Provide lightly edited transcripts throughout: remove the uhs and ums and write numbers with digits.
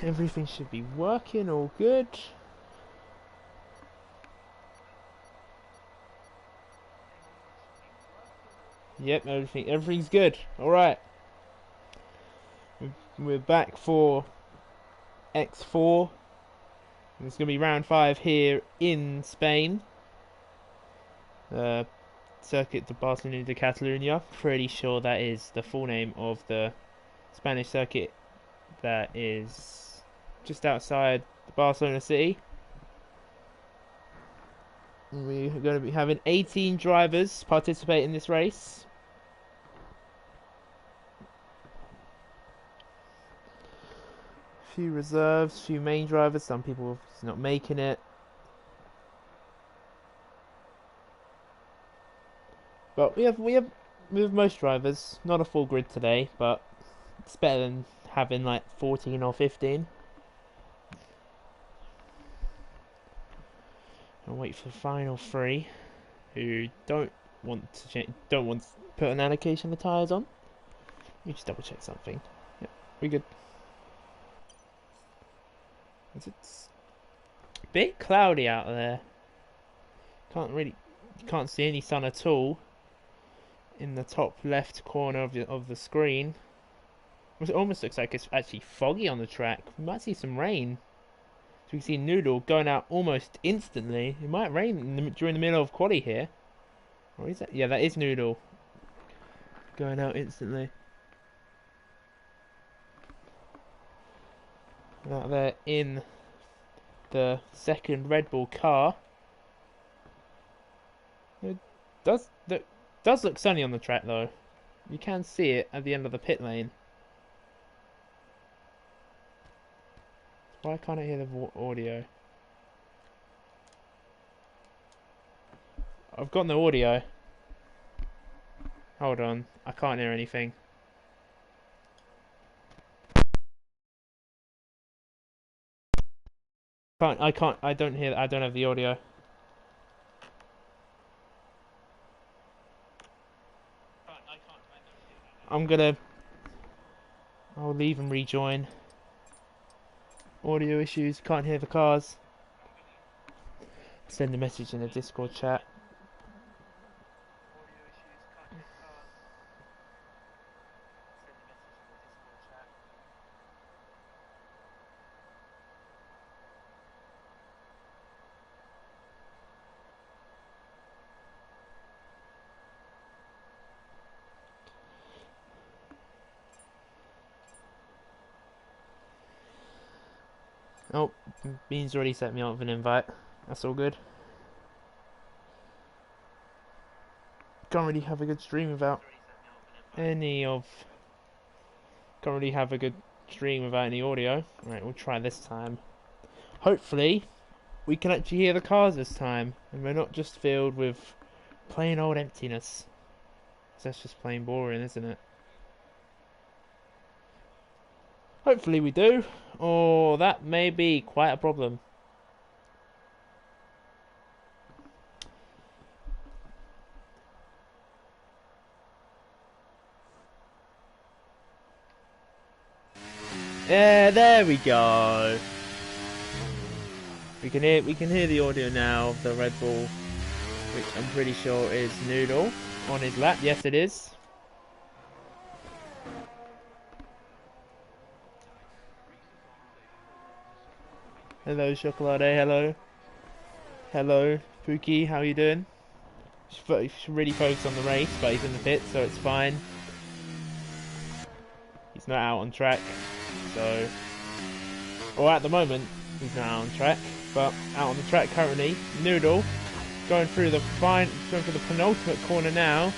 Everything should be working all good. Yep, everything's good. Alright. We're back for X4. It's going to be round 5 here in Spain. Circuit de Barcelona de Catalunya. Pretty sure that is the full name of the Spanish circuit that is just outside Barcelona city. We're going to be having 18 drivers participate in this race. Few reserves, few main drivers. Some people not making it. But we have with most drivers, not a full grid today, but it's better than having like 14 or 15. I'll wait for the final 3 who don't want to put an allocation of the tyres on. Let me just double check something. Yep, we good. It's a bit cloudy out there. Can't see any sun at all in the top left corner of the screen. It almost looks like it's actually foggy on the track. We might see some rain. So we can see Noodle going out almost instantly. It might rain during the middle of quali here. Or is that? Yeah, that is Noodle going out instantly. Out there in the second Red Bull car. It does look sunny on the track though. You can see it at the end of the pit lane. Why can't I hear the audio? I've got no audio. Hold on, I can't hear anything. I don't have the audio. I'll leave and rejoin. Audio issues, can't hear the cars. Send a message in the Discord chat. Oh, Bean's already set me up with an invite. That's all good. Can't really have a good stream without any audio. Right, we'll try this time. Hopefully, we can actually hear the cars this time, and we're not just filled with plain old emptiness. That's just plain boring, isn't it? Hopefully we do, or that may be quite a problem. Yeah, there we go. We can hear the audio now of the Red Bull, which I'm pretty sure is Noodle on his lap. Yes, it is. Hello, Chocolate. Hello. Hello, Pookie. How you doing? Should really focus on the race, but he's in the pit, so it's fine. He's not out on track, so... Or at the moment, he's not out on track, but out on the track currently. Noodle going through the penultimate corner now.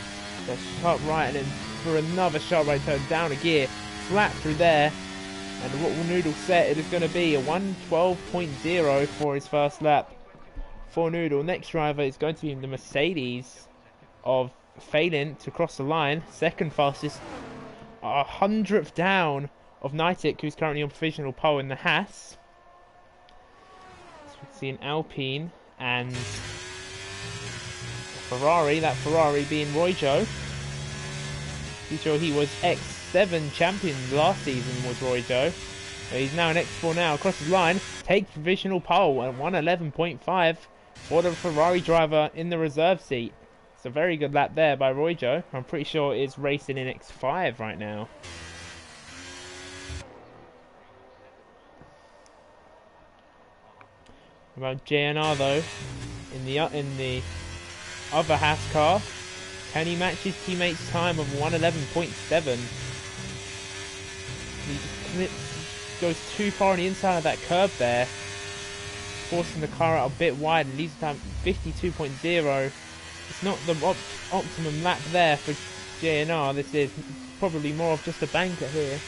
The sharp right, and then for another sharp right turn down a gear, flat through there. And what will Noodle set? It is going to be a 1:12.0 for his first lap for Noodle. Next driver is going to be the Mercedes of Phelan to cross the line. Second fastest, 100th down of Nitik, who's currently on provisional pole in the Haas. So we can see an Alpine and Ferrari. That Ferrari being Royjo. Pretty sure he was X7 champion last season, was Royjo. He's now in X4 now, across the line, takes provisional pole at 111.5 for the Ferrari driver in the reserve seat. It's a very good lap there by Royjo. I'm pretty sure it's racing in X5 right now. About JNR though, in the other Haas car, can he match his teammate's time of 111.7? He goes too far on the inside of that curb there, forcing the car out a bit wide and leaves the time 52.0. It's not the optimum lap there for JNR. This is probably more of just a banker here.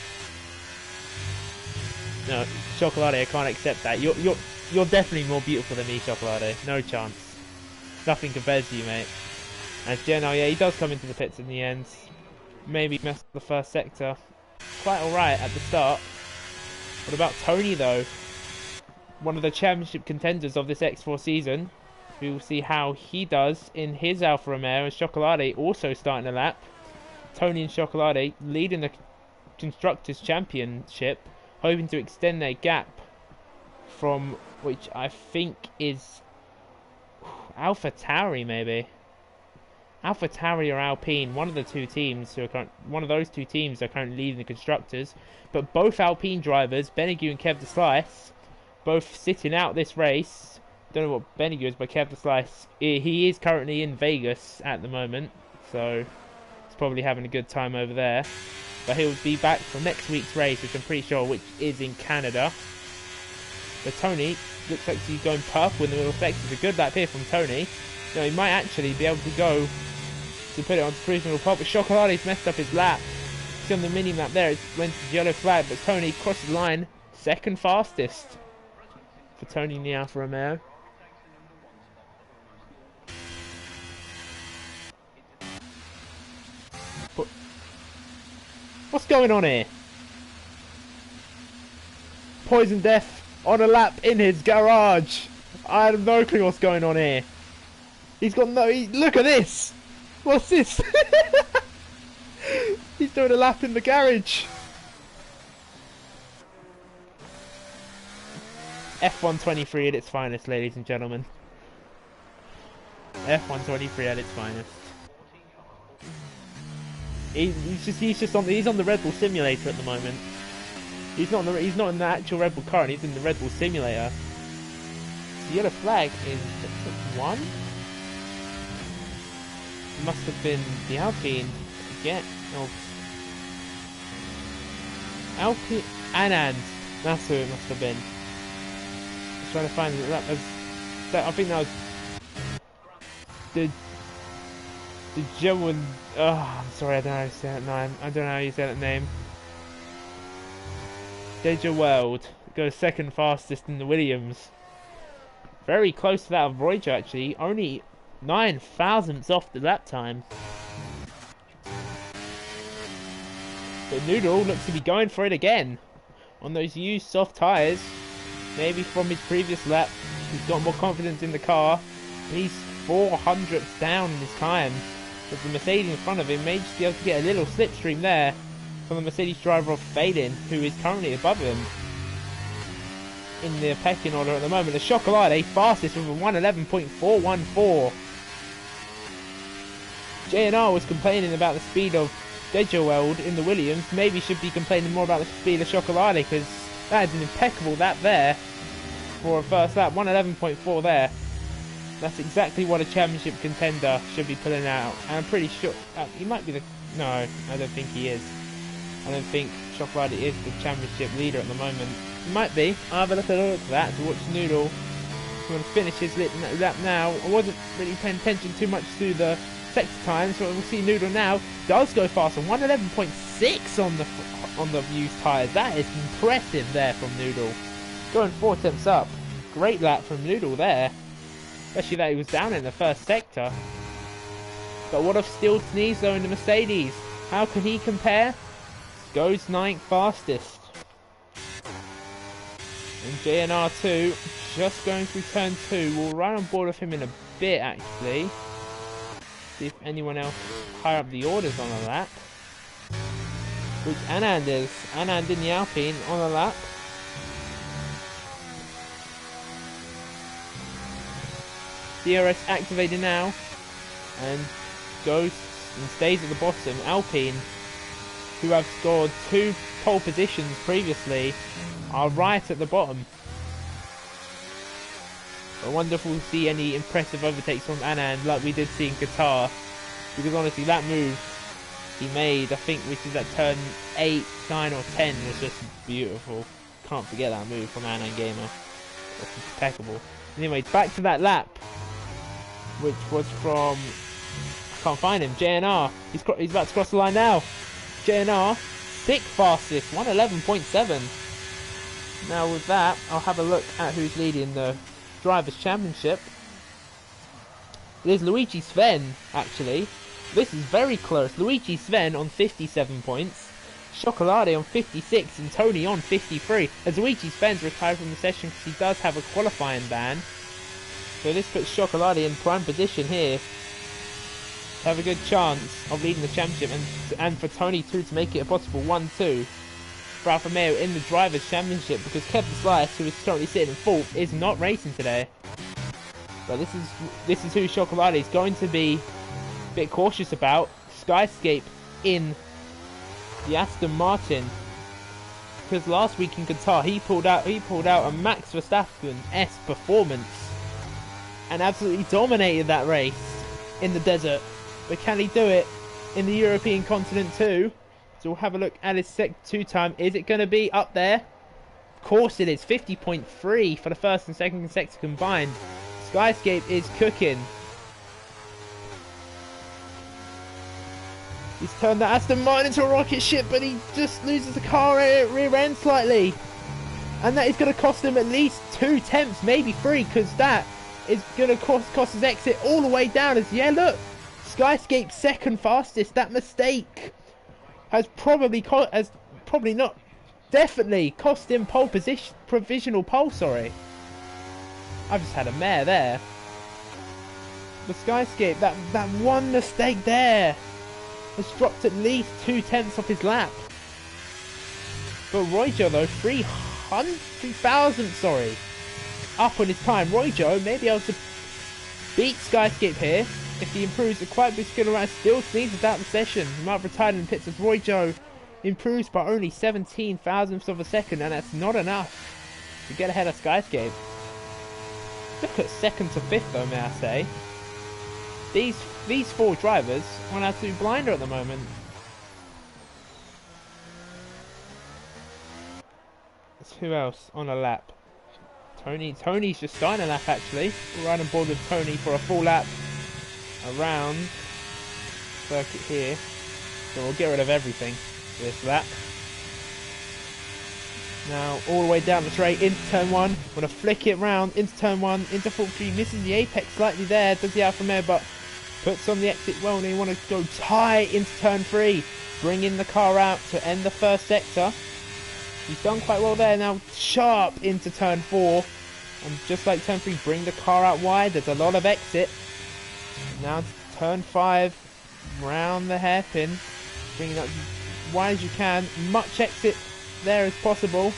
No, Chocolate, I can't accept that. You're definitely more beautiful than me, Chocolate. No chance. Nothing compares to you, mate. As JNR, yeah, he does come into the pits in the end. Maybe messed up the first sector. Quite alright at the start. What about Tony, though? One of the championship contenders of this X4 season. We will see how he does in his Alfa Romeo, as Chocolate also starting a lap. Tony and Chocolate leading the Constructors' Championship, hoping to extend their gap from, which I think is Alpha Tauri, maybe. Alpha Tauri or Alpine, one of the two teams one of those two teams are currently leading the Constructors, but both Alpine drivers, Benegu and Kev Deslice, both sitting out this race. Don't know what Benegu is, but Kev Deslice, he is currently in Vegas at the moment, so he's probably having a good time over there. But he'll be back for next week's race, which I'm pretty sure which is in Canada. But Tony looks like he's going purple in the middle sector. It's a good lap here from Tony. Now he might actually be able to go to put it on provisional pole, but Chocolate's messed up his lap. See on the mini map there, it went to the yellow flag, but Tony crossed the line, second fastest for Tony in the Alfa Romeo. But what's going on here? Poison Death on a lap in his garage. I have no clue what's going on here. He's got no... look at this! What's this? He's doing a lap in the garage. F123 at its finest, ladies and gentlemen. F123 at its finest. He's on the Red Bull simulator at the moment. He's not in the actual Red Bull car, and he's in the Red Bull simulator. The yellow flag is one. Must have been the Alpine again. Oh. Alpine Anand. That's who it must have been. I was trying to find that. I think that was the German. Oh, I'm sorry, I don't know how you say that name. I don't know how you say that name. Deja World goes second fastest in the Williams. Very close to that of Royjo, actually. Only 9 thousandths off the lap time. But Noodle looks to be going for it again. On those used soft tyres. Maybe from his previous lap, he's got more confidence in the car. And he's 400ths down in his time. But the Mercedes in front of him may just be able to get a little slipstream there from the Mercedes driver of Phelan, who is currently above him in the pecking order at the moment. The Chocolate fastest with a 111.414. JNR was complaining about the speed of Dejaweld in the Williams. Maybe should be complaining more about the speed of Chocolate, because that is an impeccable lap there for a first lap. 111.4 there. That's exactly what a championship contender should be pulling out. And I'm pretty sure he might be the... No, I don't think he is. I don't think Chocolate is the championship leader at the moment. He might be. I'll have a look at that to watch Noodle. I'm going to finish his lap now. I wasn't really paying attention too much to the sector time, so we'll see Noodle now. Does go faster. 111.6 on the used tyres. That is impressive there from Noodle. Going 4 tenths up. Great lap from Noodle there. Especially that he was down in the first sector. But what of Steel Sneeze though in the Mercedes? How can he compare? Goes 9th fastest. And JNR2 just going through turn 2. We'll run on board with him in a bit actually. See if anyone else higher up the orders on a lap. Which Anand is. Anand in the Alpine on a lap. DRS activated now, and goes and stays at the bottom. Alpine, who have scored 2 pole positions previously, are right at the bottom. But wonderful to see any impressive overtakes from Anand like we did see in Qatar, because honestly that move he made, I think, which is at turn 8, 9 or 10, was just beautiful. Can't forget that move from Anand Gamer. It's impeccable. Anyway, back to that lap, which was from, I can't find him, JNR. He's about to cross the line now. JNR, 6th fastest, 111.7. Now with that, I'll have a look at who's leading the Drivers' Championship. It is Luigi Sven, actually. This is very close. Luigi Sven on 57 points, Chocolade on 56, and Tony on 53. As Luigi Sven's retired from the session because he does have a qualifying ban. So this puts Chocolade in prime position here. Have a good chance of leading the championship, and for Tony too to make it a possible 1-2 for Alfa Romeo in the Drivers' Championship, because Kevin Slice, who is currently sitting in 4th, is not racing today. But this is who Chocolade is going to be a bit cautious about. Skyscape in the Aston Martin, because last week in Qatar he pulled out a Max Verstappen-esque performance and absolutely dominated that race in the desert. But can he do it in the European continent too? So we'll have a look at his Sec2 time. Is it going to be up there? Of course it is. 50.3 for the first and second sector combined. Skyscape is cooking. He's turned the Aston Martin into a rocket ship, but he just loses the car rear end slightly. And that is going to cost him at least 2 tenths, maybe 3, because that is going to cost his exit all the way down. As yeah, look, Skyscape second fastest. That mistake has definitely cost him pole position, provisional pole. Sorry, I've just had a mare there. The Skyscape, that one mistake there has dropped at least 2 tenths off his lap. But Royjo though, 300,000, sorry, up on his time. Royjo may be able to beat Skyscape here if he improves a quite big skill around. Still needs without the session. He might have retired in the pits as Royjo improves by only 17 thousandths of a second, and that's not enough to get ahead of Skyscape. Look at 2nd to 5th though, may I say. These 4 drivers are an absolute blinder at the moment. Who else on a lap? Tony's just starting a lap actually. We're right on board with Tony for a full lap around circuit here. So we'll get rid of everything for this lap. Now all the way down the straight into turn 1. Want to flick it round into turn 1, into full 3, misses the apex slightly there, does the Alfa Romeo, but puts on the exit well, and you want to go tight into turn 3, bringing the car out to end the first sector. He's done quite well there. Now sharp into turn 4, and just like turn 3, bring the car out wide. There's a lot of exit. Now turn 5, round the hairpin, bring it up as wide as you can, much exit there as possible.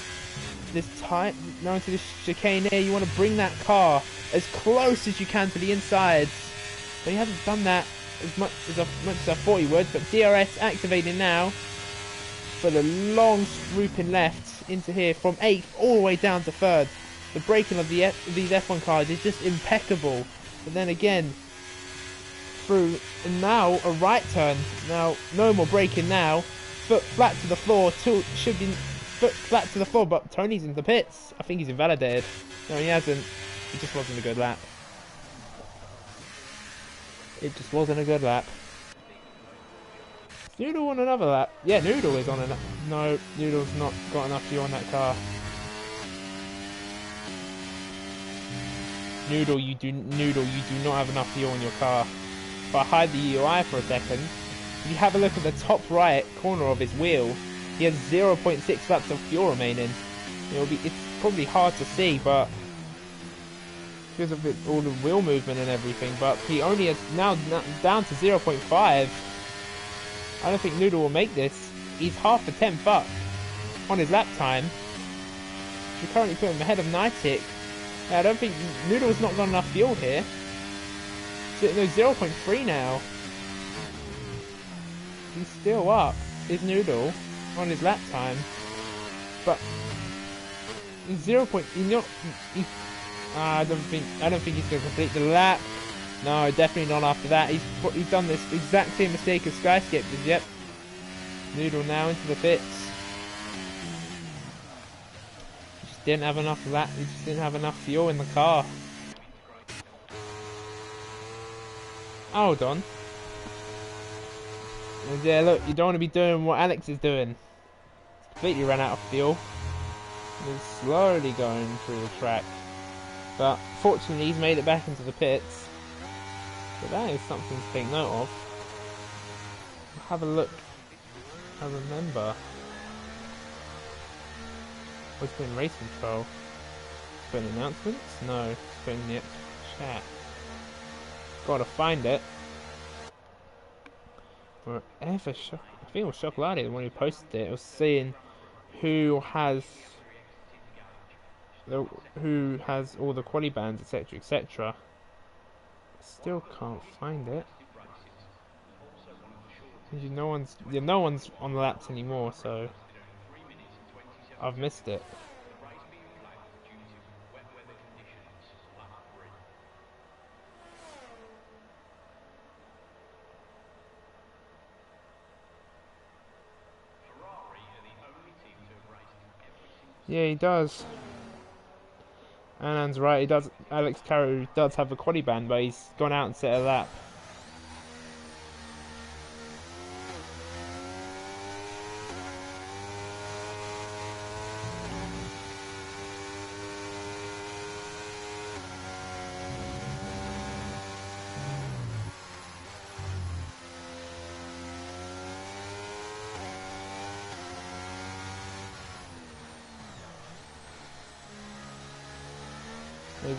This tight, now into this chicane here, you want to bring that car as close as you can to the insides. But he hasn't done that as much as I thought he would. But DRS activated now for the long swooping left into here from 8th all the way down to 3rd. The braking of these F1 cars is just impeccable. But then again, through, and now a right turn. Now no more braking now. Foot flat to the floor. Should be foot flat to the floor, but Tony's in the pits. I think he's invalidated. No, he hasn't. It just wasn't a good lap. It just wasn't a good lap. Is Noodle on another lap? Yeah, Noodle is on a... No, Noodle's not got enough fuel on that car. Noodle, you do not have enough fuel on your car. If I hide the UI for a second, if you have a look at the top right corner of his wheel, he has 0.6 laps of fuel remaining. It's probably hard to see, but because of all the wheel movement and everything, but he only has now down to 0.5. I don't think Noodle will make this. He's half a tenth up on his lap time. We currently put him ahead of Nitic. I don't think Noodle's not got enough fuel here. no, 0.3 now. He's still up. His Noodle on his lap time, but 0. I don't think he's going to complete the lap. No, definitely not after that. He's done this exact same mistake as Skyscape did. Yep. Noodle now into the pits. He just didn't have enough lap. He just didn't have enough fuel in the car. Hold on. And yeah, look, you don't want to be doing what Alex is doing. He's completely ran out of fuel. He's slowly going through the track. But fortunately, he's made it back into the pits. So that is something to take note of. Have a look. I remember. What's been race control? Put in announcements? No. Put in the chat. Gotta find it. Wherever I think it was Chocolate, the one who posted it. It was saying who has all the quali bands, etc., etc. Still can't find it. No one's on the laps anymore, so I've missed it. Yeah, he does. Anand's right, he does. Alex Carew does have a quali band, but he's gone out and set a lap.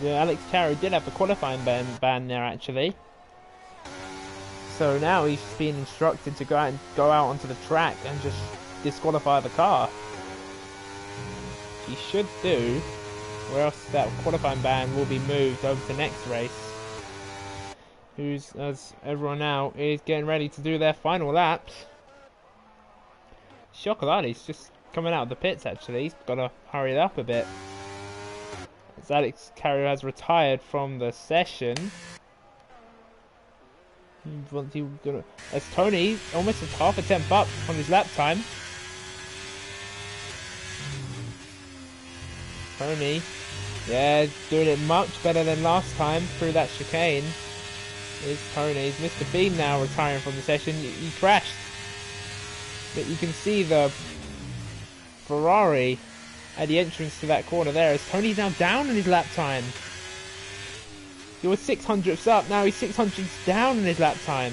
Alex Carew did have a qualifying ban there actually. So now he's been instructed to go out onto the track and just disqualify the car. He should do, or else that qualifying ban will be moved over to next race. As everyone now is getting ready to do their final laps. Chocolate's just coming out of the pits actually. He's got to hurry it up a bit. As Alex Carew has retired from the session. As Tony almost a half a temp up on his lap time. Tony, yeah, doing it much better than last time through that chicane. Is Tony. Is Mr. Bean now retiring from the session? He crashed. But you can see the Ferrari at the entrance to that corner there, as Tony's now down in his lap time. He was 600ths up, now he's 600ths down in his lap time.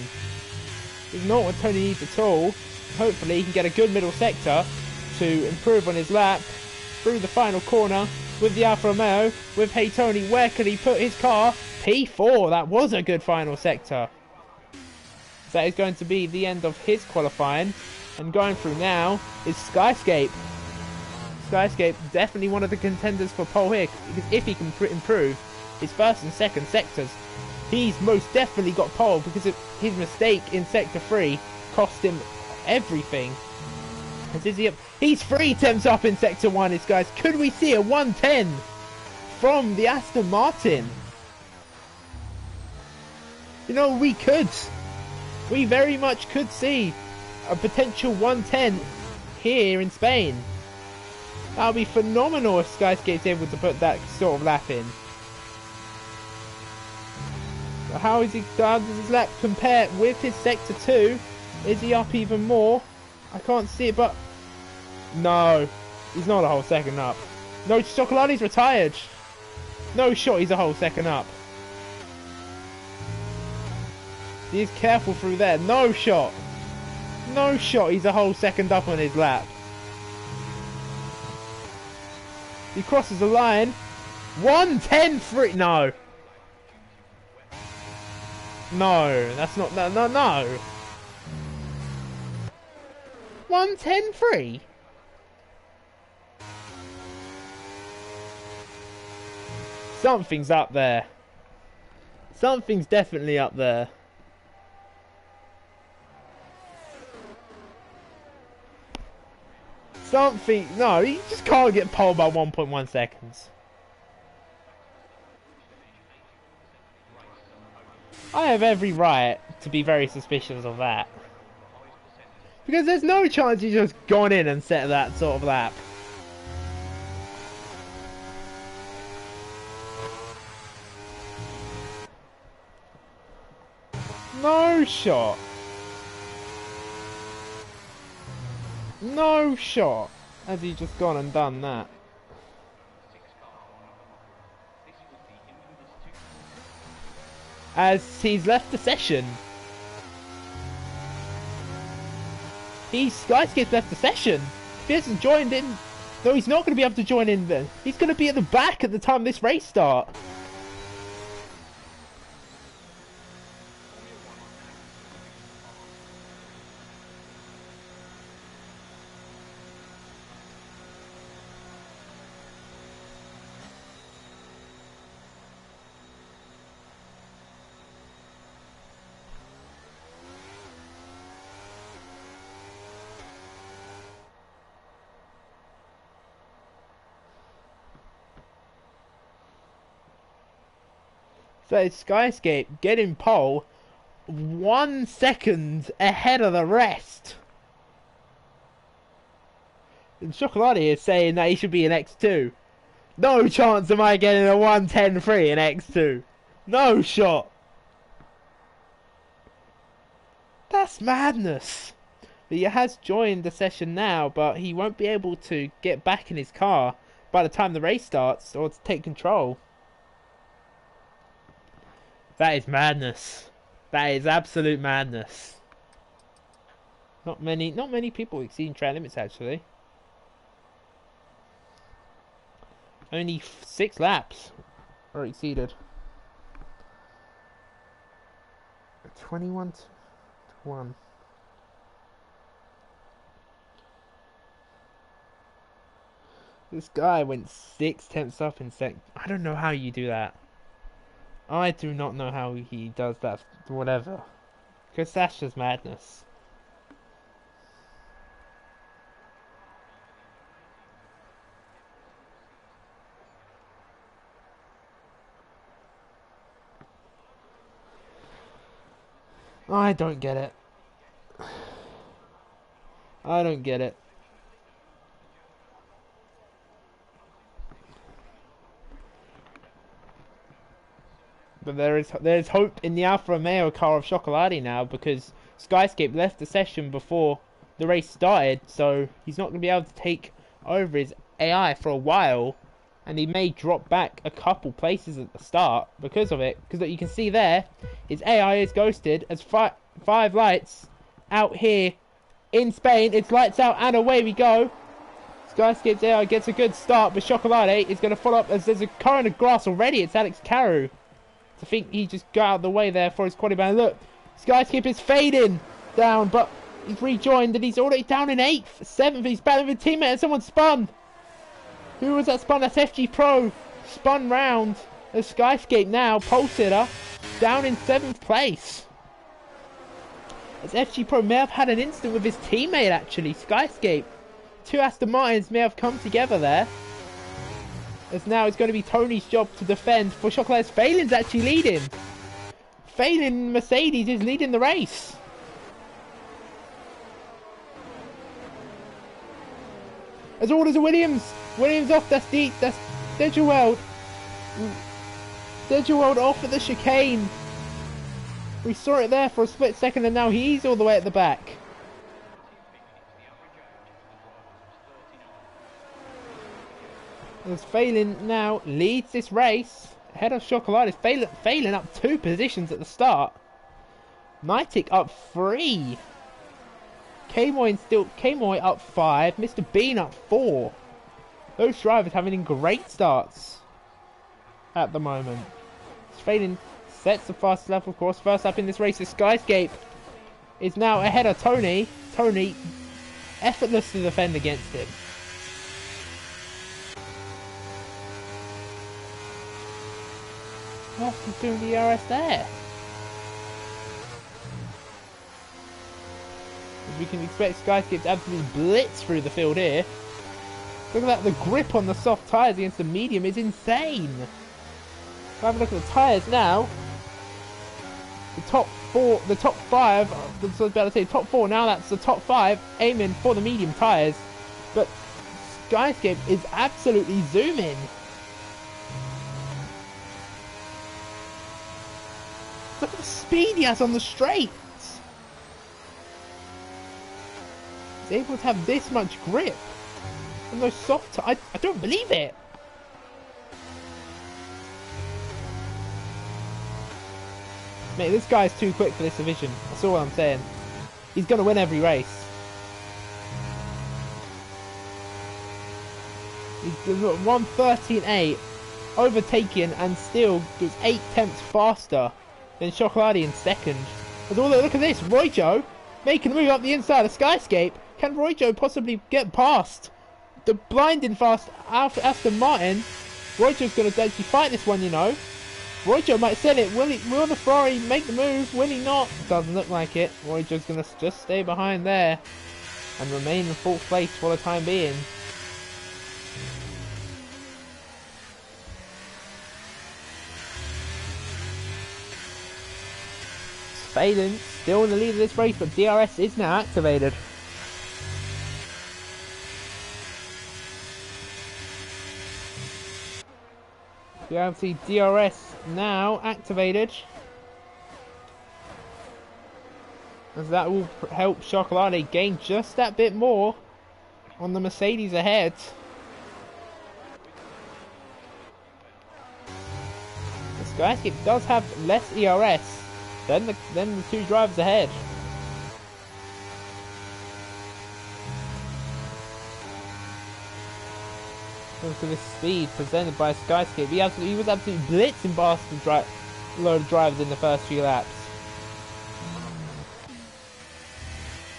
It's not what Tony needs at all. Hopefully he can get a good middle sector to improve on his lap through the final corner with the Alfa Romeo. With Hey Tony, where can he put his car? P4, that was a good final sector. So that is going to be the end of his qualifying. And going through now is Skyscape. Skyscape definitely one of the contenders for pole here, because if he can improve his first and second sectors, he's most definitely got pole, because his mistake in sector 3 cost him everything. And is he up? He's 3 temps up in sector 1, guys. Could we see a 110 from the Aston Martin? You know, we could. We very much could see a potential 110 here in Spain. That would be phenomenal if Skyscape's able to put that sort of lap in. So how does his lap compare with his sector 2? Is he up even more? I can't see it, but no, he's not a whole second up. No, Chocolate's retired. No shot, he's a whole second up. He is careful through there. No shot. No shot, he's a whole second up on his lap. He crosses the line. 1:10.3. No. No, that's not. No. 1:10.3. Something's up there. Something's definitely up there. Something... No, you just can't get pole by 1.1 seconds. I have every right to be very suspicious of that. Because there's no chance you just gone in and set that sort of lap. No shot. No shot. Has he just gone and done that? As he's left the session. Skyscape's left the session. If he hasn't joined in... No, he's not going to be able to join in then. He's going to be at the back at the time this race starts. So Skyscape getting pole 1 second ahead of the rest. And Chocolati is saying that he should be in X2. No chance am I getting a 1:10.3 in X2. No shot. That's madness. But he has joined the session now, but he won't be able to get back in his car by the time the race starts or to take control. That is madness. That is absolute madness. Not many people exceeding track limits actually. Only 6 laps are exceeded. 21 to 1. This guy went 6/10 up in sec. I don't know how you do that. I do not know how he does that, whatever. Because that's just madness. I don't get it. I don't get it. But there's hope in the Alfa Romeo car of Chocolati now, because Skyscape left the session before the race started, so he's not going to be able to take over his AI for a while, and he may drop back a couple places at the start because of it. Because you can see there, his AI is ghosted as 5 lights out here in Spain. It's lights out and away we go. Skyscape's AI gets a good start, but Chocolati is going to follow up as there's a car in the grass already. It's Alex Carew. I think he just got out of the way there for his quality ban. Look, Skyscape is fading down, but he's rejoined and he's already down in 8th, 7th. He's battling with a teammate and someone spun. Who was that spun? That's FG Pro. Spun round as Skyscape now, pole sitter, down in 7th place. As FG Pro may have had an incident with his teammate actually, Skyscape. 2 Aston Martins may have come together there. As now it's going to be Tony's job to defend for Chocolate. Phelan's actually leading. Phelan Mercedes is leading the race. As orders of Williams. Williams off, that's Degerweld. Degerweld off at the chicane. We saw it there for a split second and now he's all the way at the back. As Phelan now leads this race ahead of Chocolate. Phelan up 2 positions at the start. Nitic up 3. K-Moy up 5. Mr. Bean up 4. Those drivers having great starts at the moment. Phelan sets the fast lap, of course. First up in this race is Skyscape. Is now ahead of Tony. Tony effortless to defend against him. What is doing the DRS there? As we can expect, Skyscape to absolutely blitz through the field here. Look at that, the grip on the soft tyres against the medium is insane. If I have a look at the tyres now, the top five, I was about to say top four, now that's the top five aiming for the medium tyres. But Skyscape is absolutely zooming. Look at the speed he has on the straights. He's able to have this much grip on those soft tyres. I don't believe it. Mate, this guy's too quick for this division. That's all I'm saying. He's going to win every race. He's 1:13.8, overtaken, and still goes 8 tenths faster than Chocolati in second. But look at this, Royjo making a move up the inside of Skyscape. Can Royjo possibly get past the blinding fast Aston Martin? Royjo's going to actually fight this one, you know. Royjo might sell it. Will the Ferrari make the move? Will he not? Doesn't look like it. Royjo's going to just stay behind there and remain in fourth place for the time being. Phelan still in the lead of this race, but DRS is now activated. We have the DRS now activated, as that will help Chocolate gain just that bit more on the Mercedes ahead. The Skyscape does have less ERS than the two drivers ahead. Look at this speed presented by Skyscape. He was absolutely blitzing past the load of drivers in the first few laps.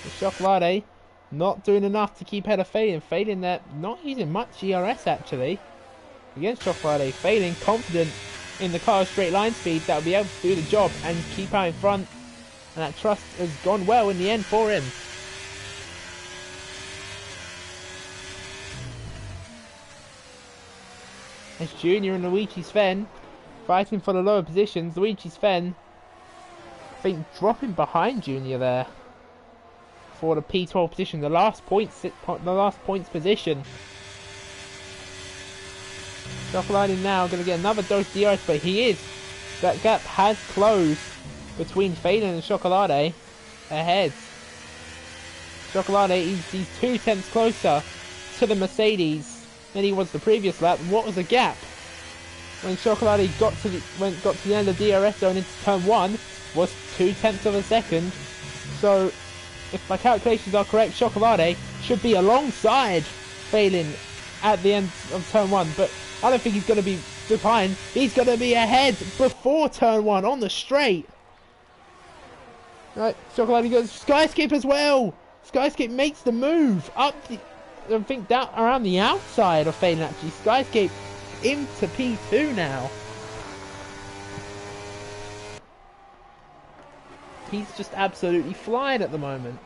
The Chocolate not doing enough to keep ahead of Phelan. Phelan there not using much ERS actually against Chocolate. Phelan confident in the car's straight line speed that will be able to do the job and keep out in front. And that trust has gone well in the end for him. It's Junior and Luigi Sven fighting for the lower positions. Luigi Sven, I think, dropping behind Junior there for the P12 position, the last points position. Chocolate now going to get another dose of DRS, but that gap has closed between Phelan and Chocolate ahead. Chocolate, he's 2 tenths closer to the Mercedes than he was the previous lap. What was the gap when Chocolate got to the end of the DRS zone into turn 1 was 2 tenths of a second. So if my calculations are correct, Chocolate should be alongside Phelan at the end of turn 1, but I don't think he's going to be behind. He's going to be ahead before turn 1 on the straight. Right, Chocolate goes Skyscape as well. Skyscape makes the move up the, I think, down around the outside of Phelan actually. Skyscape into P2 now. He's just absolutely flying at the moment.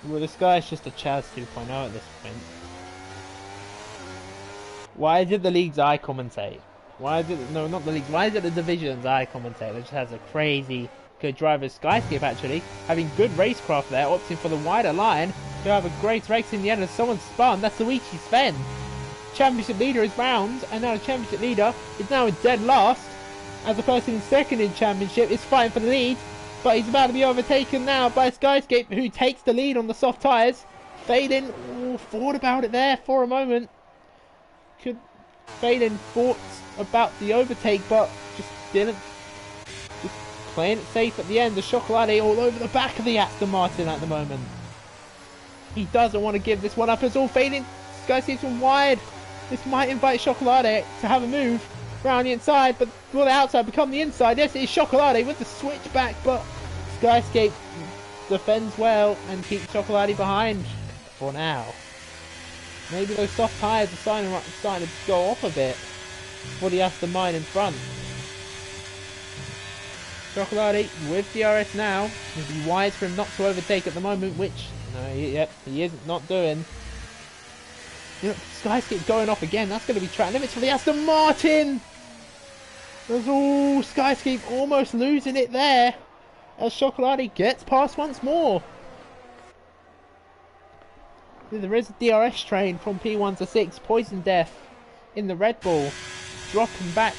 Well, this guy's just a Chaz 2.0 at this point. Why did the league's eye commentate? Why is it, no, not the league, why is it the division's eye commentator that just has a crazy good driver? Skyscape actually having good racecraft there, opting for the wider line to have a great race in the end, and someone spun. That's Luigi Sven. Championship leader is round, and now the championship leader is now in dead last, as the person in second in championship is fighting for the lead. But he's about to be overtaken now by Skyscape, who takes the lead on the soft tyres. Phelan thought about it there for a moment. Phelan thought about the overtake, but just didn't. Just playing it safe at the end. The Chocolate all over the back of the Aston Martin at the moment. He doesn't want to give this one up. It's all fading. Skyscape's from wide. This might invite Chocolate to have a move around the inside, but will the outside become the inside? Yes, it is Chocolate with the switchback, but Skyscape defends well and keeps Chocolate behind for now. Maybe those soft tyres are starting to go off a bit for the Aston Martin in front. Chocolate with DRS now. It'd be wise for him not to overtake at the moment, which he isn't not doing. You know, Skyscape going off again. That's going to be track limits for the Aston Martin. There's all Skyscape almost losing it there as Chocolate gets past once more. There is a DRS train from P1 to 6. Poison Death in the Red Bull, dropping back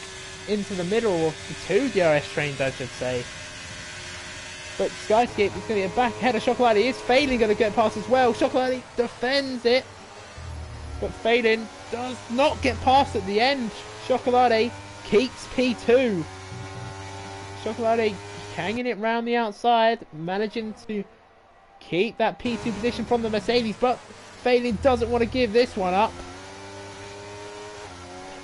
into the middle of the two DRS trains, I should say. But Skyscape is going to get back ahead of Chocolate. He is failing, going to get past as well. Chocolate defends it, but Phelan does not get past at the end. Chocolate keeps P2. Chocolate hanging it round the outside, managing to keep that P2 position from the Mercedes, but Phelan doesn't want to give this one up.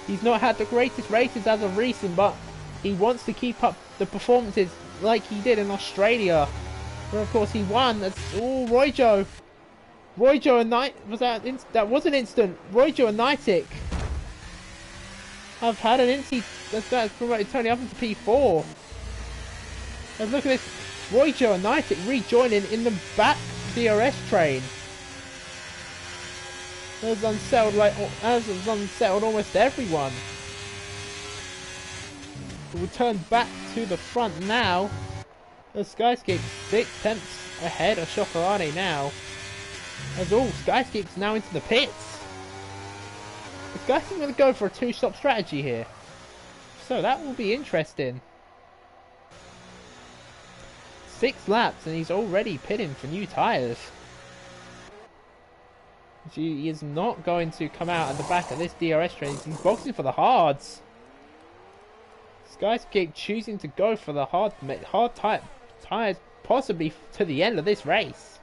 He's not had the greatest races as of recent, but he wants to keep up the performances like he did in Australia, where of course he won. That's Royjo and Knight that was an instant. Royjo and Nightic have had an instant that's promoted Tony up into P4. And look at this, Royjo and Nightic rejoining in the back DRS train. Has unsettled almost everyone. We'll turn back to the front now. The Skyscape 6/10 ahead of Chocolate now. As all Skyscape's now into the pits. The Skyscape's going to go for a two-stop strategy here, so that will be interesting. 6 laps and he's already pitting for new tyres. He is not going to come out at the back of this DRS train. He's boxing for the hards. Skyscape choosing to go for the hard tyres, possibly to the end of this race.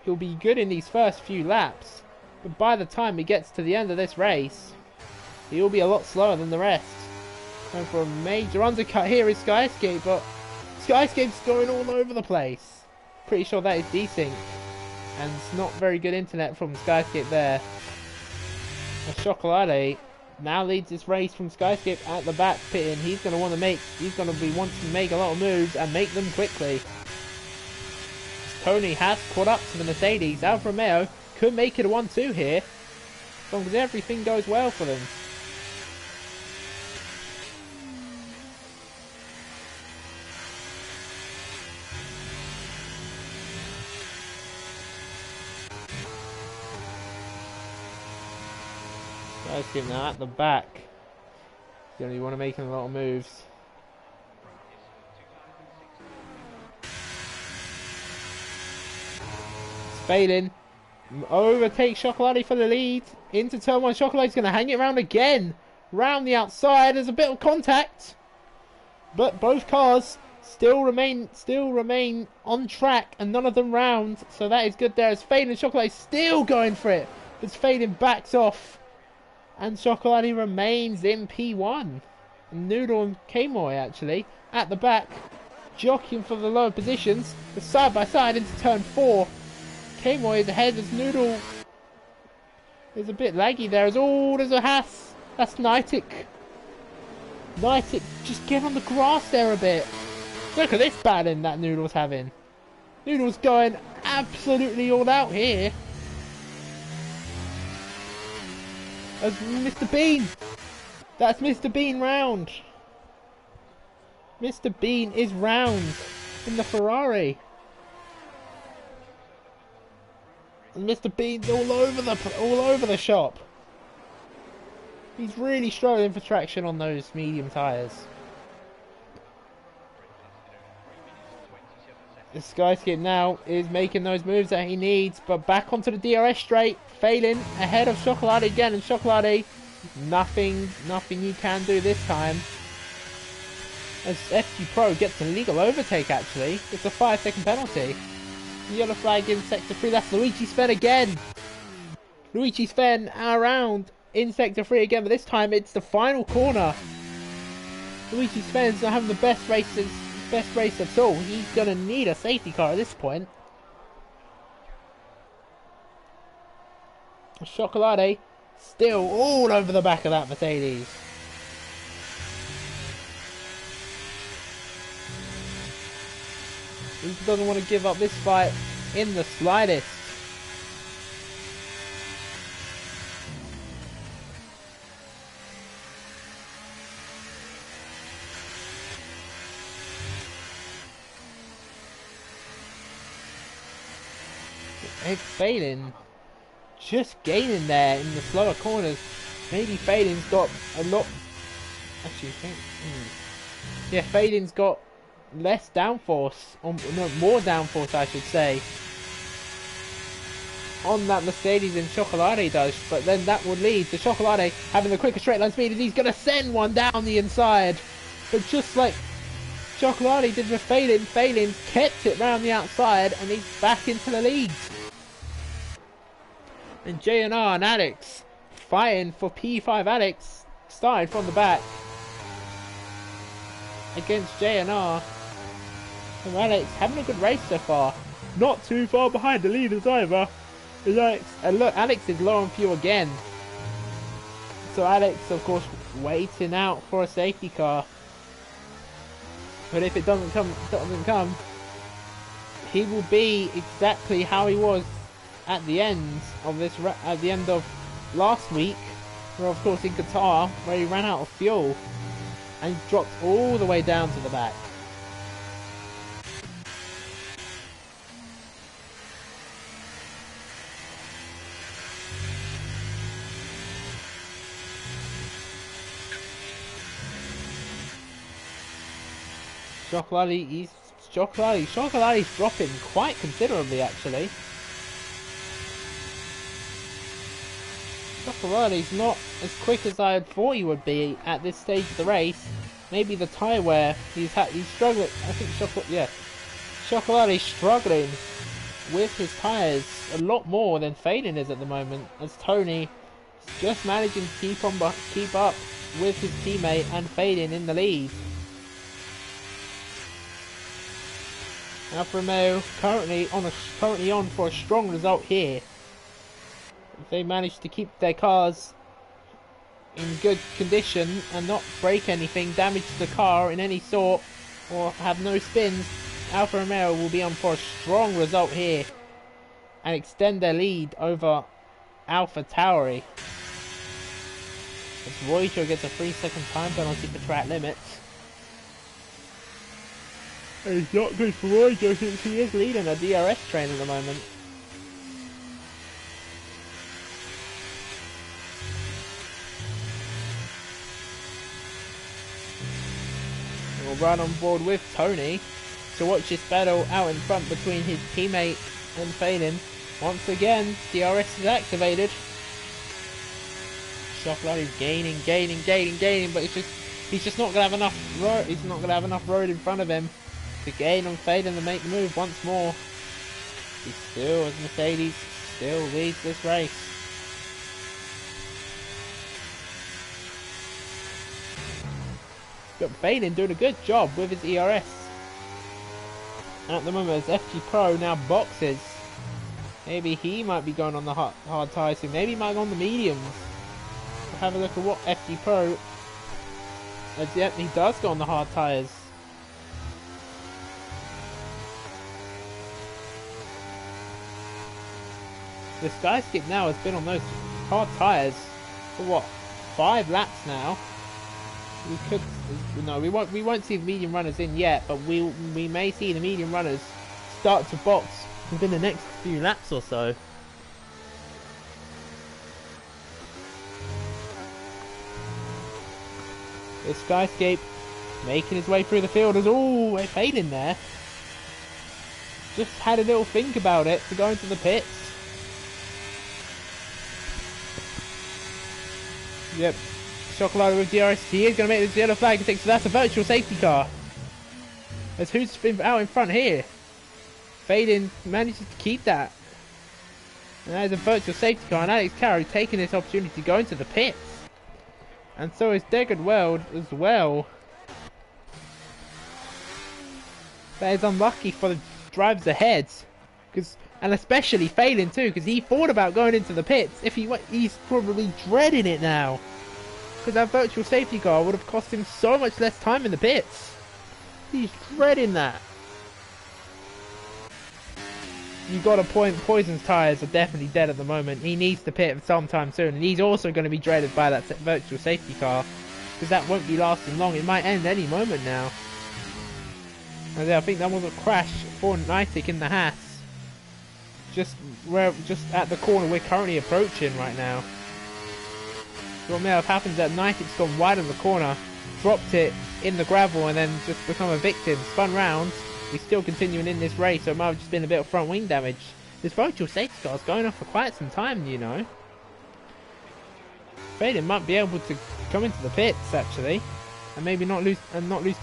He'll be good in these first few laps, but by the time he gets to the end of this race, he'll be a lot slower than the rest. Going for a major undercut here is Skyscape, but Skyscape's going all over the place. Pretty sure that is desync. And it's not very good internet from Skyscape there. Chocolate now leads this race from Skyscape at the back pitting. He's going to be wanting to make a lot of moves and make them quickly. Tony has caught up to the Mercedes. Alfa Romeo could make it a 1-2 here, as long as everything goes well for them. Skyscape now at the back. You only want to make a lot of moves. Fading. Overtakes Chocolate for the lead. Into turn 1. Chocolate's going to hang it around again. Round the outside. There's a bit of contact. But both cars still remain on track and none of them round. So that is good there. As Fading and Chocolate still going for it. As Fading backs off. And Chocolate remains in P1. Noodle and K-Moy actually at the back, jockeying for the lower positions. The side by side into turn 4. K-Moy is ahead as Noodle is a bit laggy there. As there's a Haas. That's Nightic. Nightic just get on the grass there a bit. Look at this battling that Noodle's having. Noodle's going absolutely all out here. As Mr. Bean. That's Mr. Bean round. Mr. Bean is round in the Ferrari. And Mr. Bean's all over the shop. He's really struggling for traction on those medium tyres. The Skyscape now is making those moves that he needs, but back onto the DRS straight. Failing ahead of Chocolate again, and Chocolate, nothing you can do this time. as FG Pro gets a legal overtake actually. It's a 5-second penalty. Yellow flag in Sector 3, that's Luigi Sven again! Luigi Sven around in Sector 3 again, but this time it's the final corner. Luigi Sven's not having the best race at all. He's gonna need a safety car at this point. Chocolate still all over the back of that Mercedes. He doesn't want to give up this fight in the slightest. It's Phelan just gaining there in the slower corners. Maybe Phelan's got a lot. Actually, yeah, Phelan's got less downforce, or no, more downforce, I should say, on that Mercedes than Chocolate does. But then that would lead to Chocolate having the quicker straight line speed, and he's gonna send one down the inside. But just like Chocolate did with Phelan, Phelan kept it round the outside, and he's back into the lead. And JNR and Alex fighting for P5. Alex started from the back against JNR. And Alex having a good race so far. Not too far behind the leaders either. Alex, and look, Alex is low on fuel again. So Alex, of course, waiting out for a safety car. But if it doesn't come, he will be exactly how he was at the end of last week, where of course in Qatar, where he ran out of fuel and dropped all the way down to the back. Chocolate's dropping quite considerably actually. Chocolate's not as quick as I thought he would be at this stage of the race. Maybe the tyre wear he's struggling. I think Chocolate's struggling with his tyres a lot more than Phelan is at the moment, as Tony is just managing to keep up with his teammate and Phelan in the lead. Alfa Romeo currently on for a strong result here. If they manage to keep their cars in good condition and not break anything, damage the car in any sort, or have no spins, Alfa Romeo will be on for a strong result here and extend their lead over Alpha Tauri. As Reuter gets a 3-second time penalty for track limits. It's not good for Reuter since he is leading a DRS train at the moment. We'll run on board with Tony to watch this battle out in front between his teammate and Phelan. Once again, DRS is activated. Chocolate is gaining, but he's just not gonna have enough road. He's not gonna have enough road in front of him to gain on Phelan and make the move once more. He still, as Mercedes, still leads this race. But Phelan doing a good job with his ERS. At the moment, as FG Pro now boxes. Maybe he might be going on the hard tyres, so maybe he might go on the mediums. We'll have a look at what FG Pro. Yep, he does go on the hard tyres. The Skyskip now has been on those hard tyres for what, 5 laps now. We won't see the medium runners in yet, but we may see the medium runners start to box within the next few laps or so. The Skyscape making his way through the field as we're fading there. Just had a little think about it to go into the pits. Yep. Chocolate with DRS. He is going to make this yellow flag stick, so that's a virtual safety car. As who's been out in front here? Faden manages to keep that. And that is a virtual safety car, and Alex Caro taking this opportunity to go into the pits. And so is Deckard Weld as well. That is unlucky for the drivers ahead. And especially Phelan too, because he thought about going into the pits. If he's probably dreading it now. Because that virtual safety car would have cost him so much less time in the pits. He's dreading that. You got a point. Poison's tyres are definitely dead at the moment. He needs to pit sometime soon. And he's also going to be dreaded by that virtual safety car. Because that won't be lasting long. It might end any moment now. And I think that was a crash for Nitik in the Haas. Just at the corner we're currently approaching right now. So what may have happened is that Nitik's gone wide of the corner, dropped it in the gravel, and then just become a victim. Spun round. He's still continuing in this race, so it might have just been a bit of front wing damage. This virtual safety car is going off for quite some time, you know. Faden might be able to come into the pits actually, and maybe not lose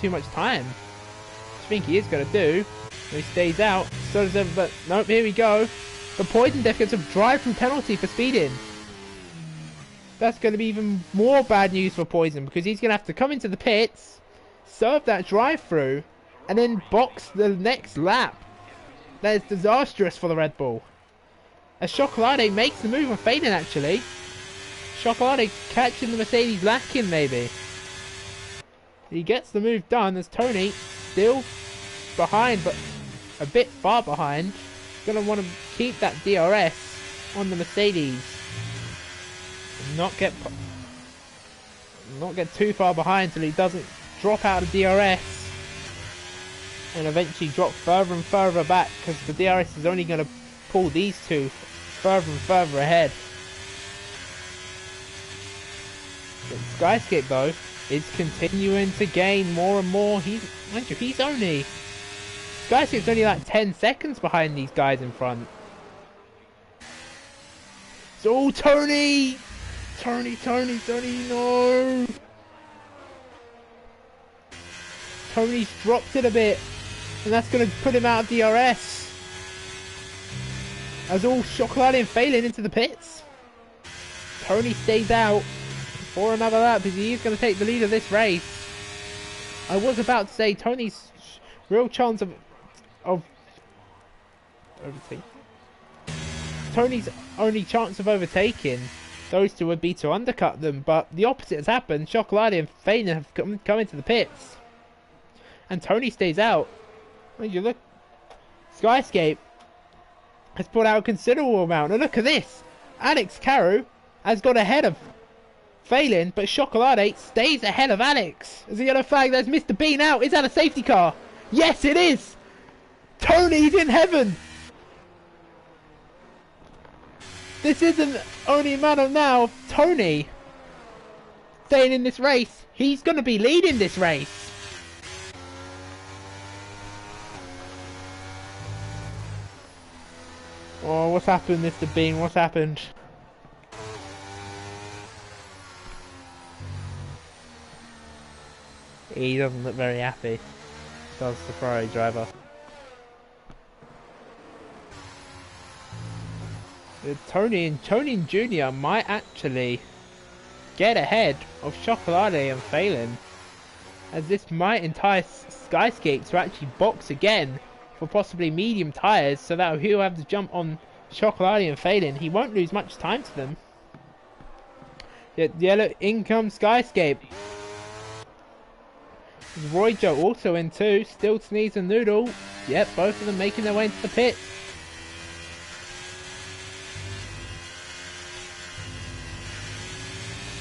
too much time. I think he is going to do. He stays out. So does everybody. But nope, here we go. The Poison Death gets a drive-through penalty for speeding. That's going to be even more bad news for Poison, because he's going to have to come into the pits, serve that drive-through, and then box the next lap. That is disastrous for the Red Bull. As Chocolate makes the move on Faden actually. Chocolate catching the Mercedes lacking maybe. He gets the move done as Tony still behind, but a bit far behind. Gonna want to keep that DRS on the Mercedes. Not get too far behind till he doesn't drop out of DRS. And eventually drop further and further back, because the DRS is only going to pull these two further and further ahead. But Skyscape though is continuing to gain more and more. Skyscape's only like 10 seconds behind these guys in front. So Tony, no. Tony's dropped it a bit, and that's going to put him out of DRS. As all Chocolate and Phelan into the pits. Tony stays out for another lap because he is going to take the lead of this race. I was about to say Tony's real chance of overtaking. Tony's only chance of overtaking those two would be to undercut them, but the opposite has happened. Chocolate and Phelan have come into the pits. And Tony stays out. When you look, Skyscape has put out a considerable amount. And look at this. Alex Caro has got ahead of Phelan, but Chocolate stays ahead of Alex. There's a yellow flag. There's Mr. Bean out. Is that a safety car? Yes, it is. Tony's in heaven. This isn't only a matter now of Tony staying in this race. He's going to be leading this race. Oh, what's happened, Mr. Bean? What's happened? He doesn't look very happy. Does the Ferrari driver. Tony and Junior might actually get ahead of Chocolate and Phelan, as this might entice Skyscape to actually box again for possibly medium tyres, so that he'll have to jump on Chocolate and Phelan. He won't lose much time to them. Yellow, in comes Skyscape. Roy Joe also in too. Still Sneeze and Noodle. Yep, both of them making their way into the pit.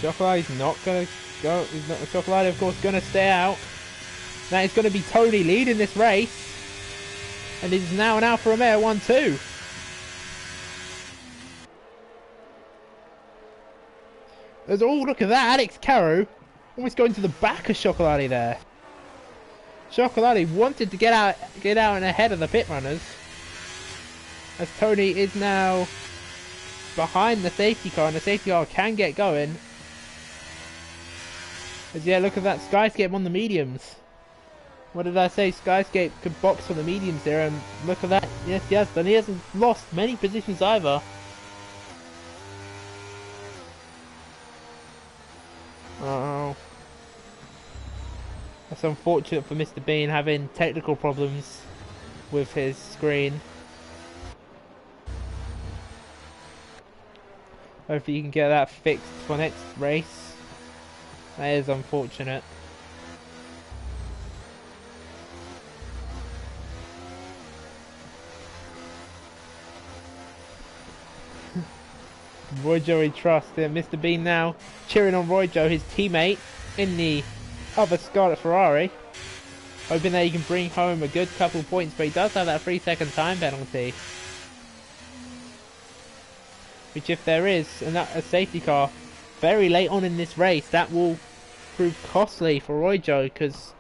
Chocolate's not going to go. Chocolate, of course, going to stay out. Now it's going to be Tony leading this race. And it is now an Alfa Romeo 1-2. There's look at that. Alex Caro almost going to the back of Chocolate there. Chocolate wanted to get out and ahead of the pit runners. As Tony is now behind the safety car, and the safety car can get going. As yeah, look at that Skyscape on the mediums. What did I say? Skyscape could box for the mediums there, and look at that. Yes, yes, but he hasn't lost many positions either. Oh. That's unfortunate for Mr. Bean having technical problems with his screen. Hopefully you can get that fixed for next race. That is unfortunate. Roy Joey Trust, Mr. Bean now cheering on Roy Joe, his teammate in the other Scarlet Ferrari, hoping that he can bring home a good couple points, but he does have that 3-second time penalty, which if there is a safety car very late on in this race, that will prove costly for Roy Joe, because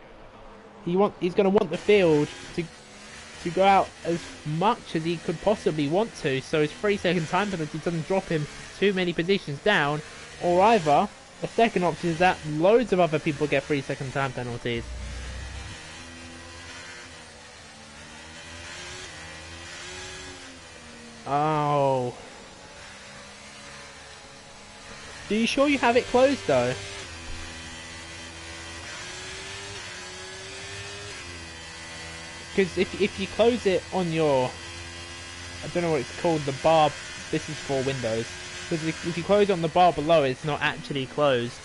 he's going to want the field to go out as much as he could possibly want to, so his 3-second time penalty doesn't drop him too many positions down, or either the second option is that loads of other people get 3-second time penalties. Oh. Are you sure you have it closed though? Because if you close it on your, I don't know what it's called, the bar, this is for Windows. Because if you close it on the bar below, it's not actually closed.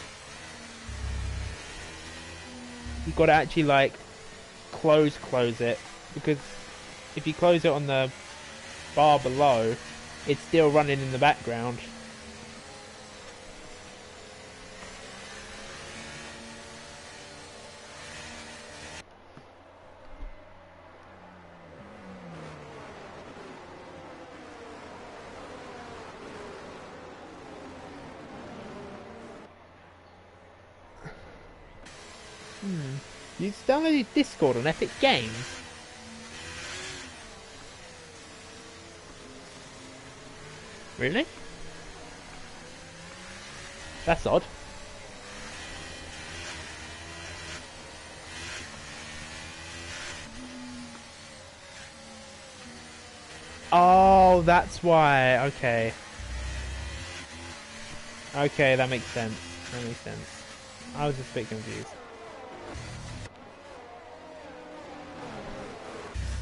You've got to actually like close it. Because if you close it on the bar below, it's still running in the background. You downloaded Discord on Epic Games? Really? That's odd. Oh, that's why. Okay. Okay, that makes sense. That makes sense. I was just a bit confused.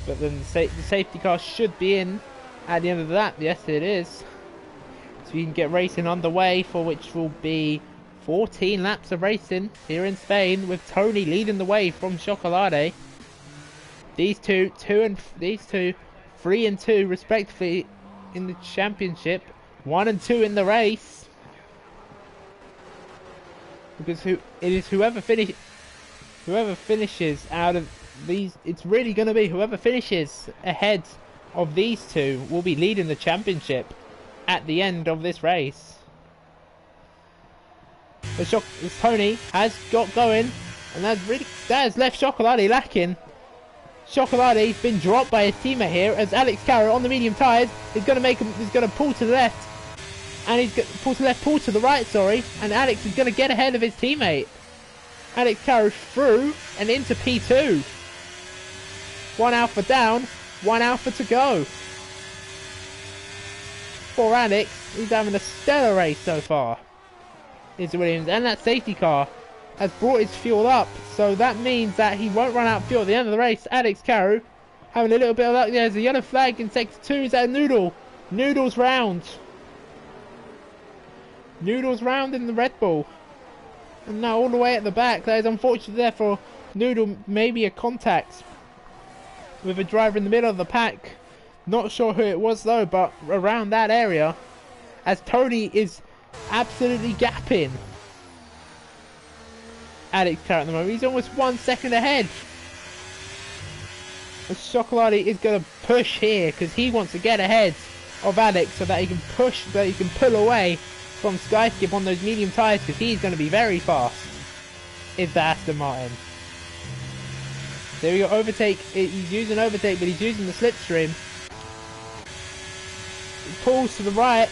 But then the safety car should be in at the end of that. Yes, it is. So we can get racing underway, for which will be 14 laps of racing here in Spain, with Tony leading the way from Chocolate. These two, 3 and 2 respectively in the championship, 1 and 2 in the race. Because whoever finishes out of these, it's really going to be whoever finishes ahead of these two will be leading the championship at the end of this race. This Tony has got going, and that has left Chocolate lacking. Chocolate's been dropped by his teammate here, as Alex Carroll on the medium tyres is going to pull to the left, and he's going to pull to the right, sorry, and Alex is going to get ahead of his teammate. Alex Carroll through and into P2. 1 Alpha down, 1 Alpha to go. For Alex, he's having a stellar race so far. Is Williams, and that safety car has brought his fuel up, so that means that he won't run out of fuel at the end of the race. Alex Carroll having a little bit of luck. There's a yellow flag in sector 2. Is that Noodle? Noodle's round. Noodle's round in the Red Bull. And now all the way at the back. That is unfortunate there for Noodle. Maybe a contact with a driver in the middle of the pack. Not sure who it was though, but around that area, as Tony is absolutely gapping Alex Carroll at the moment. He's almost 1 second ahead. As Chocolate is going to push here because he wants to get ahead of Alex so that he can push, so he can pull away from Skyskip on those medium tyres, because he's going to be very fast. Is the Aston Martin. There we go, overtake. He's using overtake, but he's using the slipstream. He pulls to the right.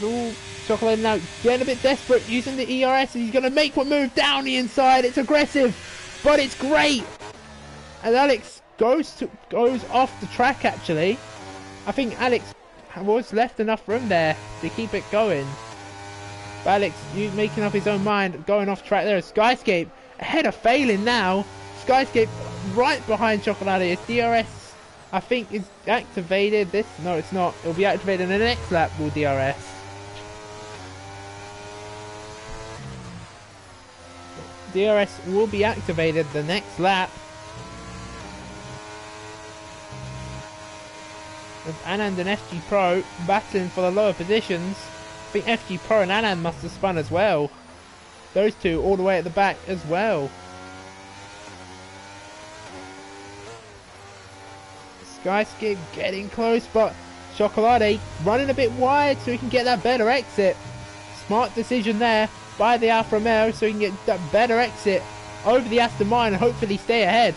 Ooh, Chocolate now getting a bit desperate, using the ERS, and he's going to make one move down the inside. It's aggressive, but it's great. And Alex goes off the track, actually. I think Alex was left enough room there to keep it going. But Alex, making up his own mind, going off track there. Skyscape ahead of failing now. Skyscape right behind Chocolate. His DRS, I think, is activated. No, it's not. It'll be activated in the next lap with DRS. DRS will be activated the next lap. With Anand and FG Pro battling for the lower positions. I think FG Pro and Anand must have spun as well. Those two all the way at the back as well. Skyscape getting close, but Chocolate running a bit wide so he can get that better exit. Smart decision there by the Alfa Romeo so he can get that better exit over the Aston Martin and hopefully stay ahead.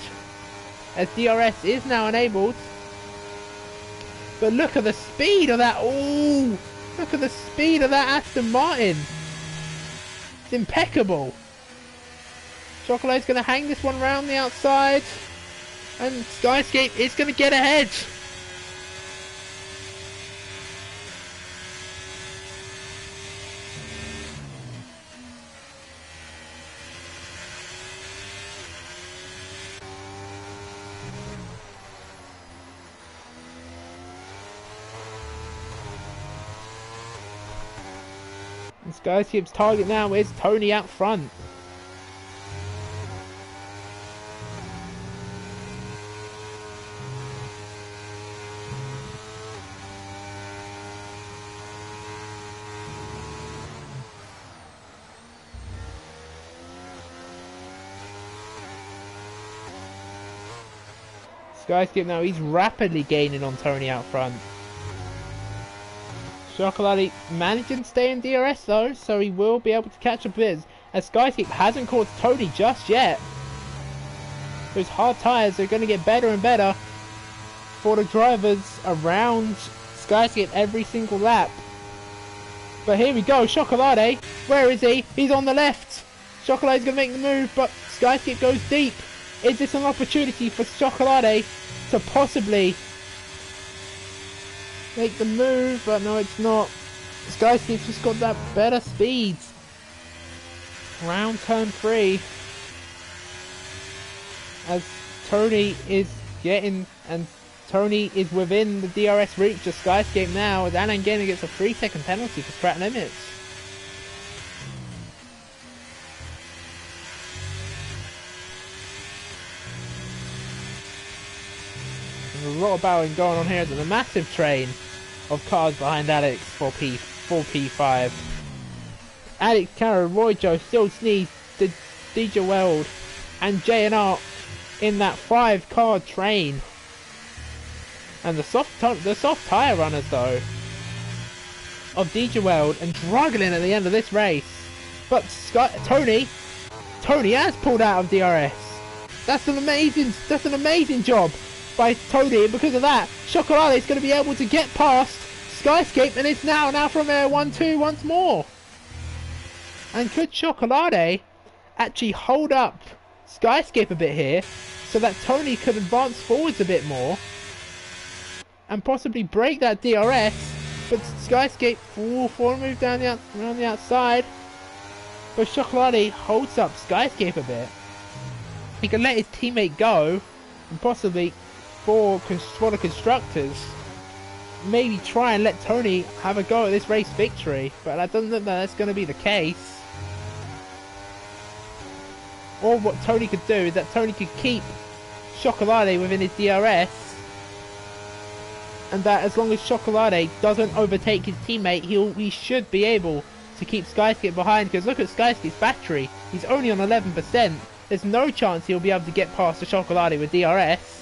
As DRS is now enabled. But look at the speed of that. Ooh, look at the speed of that Aston Martin. It's impeccable. Chocolate's going to hang this one around the outside. And Skyscape is going to get ahead. And Skyscape's target now is Tony out front. Skyscape now, he's rapidly gaining on Tony out front. Chocolate managing to stay in DRS though, so he will be able to catch up with as Skyscape hasn't caught Tony just yet. Those hard tyres are going to get better and better for the drivers around Skyscape every single lap. But here we go, Chocolate, where is he? He's on the left. Chocolate's going to make the move, but Skyscape goes deep. Is this an opportunity for Chocolate to possibly make the move? But no, it's not. Skyscape's just got that better speed. Round turn 3. As Tony is getting, and Tony is within the DRS reach of Skyscape now, as Anand Gena gets a 3-second penalty for track limits. There's a lot of battling going on here. There's a massive train of cars behind Alex for P5. Alex, Karen, Roy Joe, Still Sneeze, DJ Weld, and JNR in that 5-car train. And the soft tyre runners though of DJ Weld and struggling at the end of this race. But Tony has pulled out of DRS. That's an amazing job by Tony, and because of that, Chocolate is going to be able to get past Skyscape, and it's now from Air 1-2 once more. And could Chocolate actually hold up Skyscape a bit here, so that Tony could advance forwards a bit more, and possibly break that DRS, but Skyscape will move down around the outside, but Chocolate holds up Skyscape a bit. He can let his teammate go, and possibly for the constructors, maybe try and let Tony have a go at this race victory, but I don't think that's going to be the case. Or what Tony could do is that Tony could keep Chocolate within his DRS, and that as long as Chocolate doesn't overtake his teammate, he should be able to keep Skyscape behind, because look at Skyscape's battery, he's only on 11%. There's no chance he'll be able to get past the Chocolate with DRS.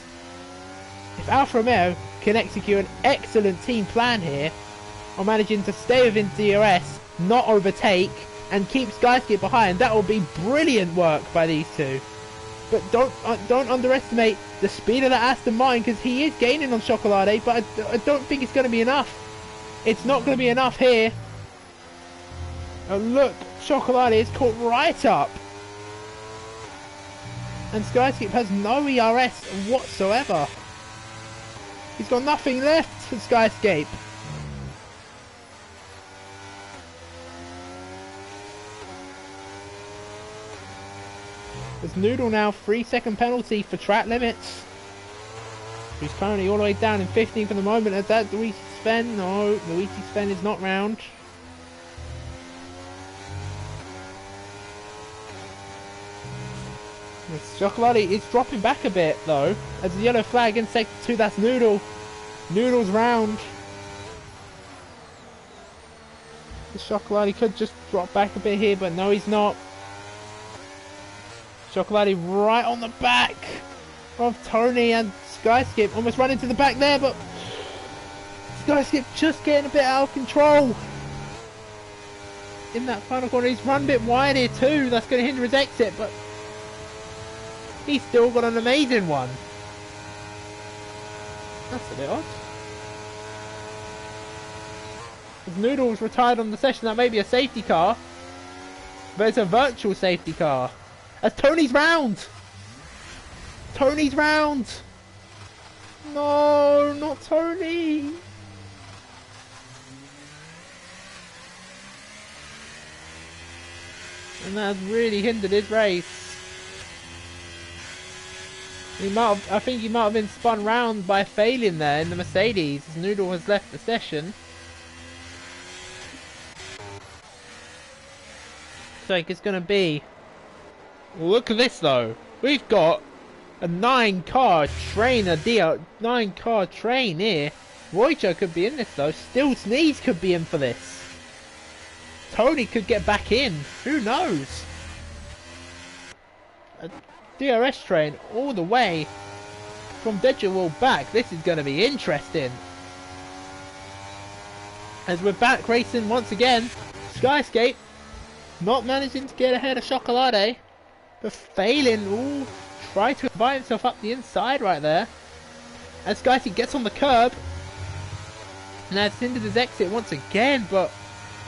If Alfa Romeo can execute an excellent team plan here, on managing to stay within DRS, not overtake, and keep Skyscape behind, that will be brilliant work by these two. But don't underestimate the speed of that Aston Martin, because he is gaining on Chocolate, but I don't think it's going to be enough. It's not going to be enough here Oh look, Chocolate is caught right up. And Skyscape has no ERS whatsoever. He's got nothing left for Skyscape. There's Noodle now, 3-second penalty for track limits. He's currently all the way down in 15th for the moment. Is that Luigi Sven? No, Luigi Sven is not round. Chocolate is dropping back a bit though. As the yellow flag in sector 2, that's Noodle. Noodle's round. The Chocolate could just drop back a bit here, but no, he's not. Chocolate right on the back of Tony, and Skyscape almost run into the back there, but Skyscape just getting a bit out of control in that final corner. He's run a bit wide here too. That's going to hinder his exit, but he's still got an amazing one. That's a bit odd. If Noodle's retired on the session, that may be a safety car, but it's a virtual safety car. As Tony's round! Tony's round! No, not Tony! And that's really hindered his race. I think he might have been spun round by failing there in the Mercedes as Noodle has left the session. So it's going to be... Look at this though. We've got a 9-car train, a 9-car train here. Roycho could be in this though. Still Sneeze could be in for this. Tony could get back in. Who knows? A DRS train all the way from Deadwood back. This is going to be interesting. As we're back racing once again. Skyscape not managing to get ahead of Chocolate. But failing. Ooh, try to invite himself up the inside right there. As Skyscape gets on the curb. And that's into his exit once again. But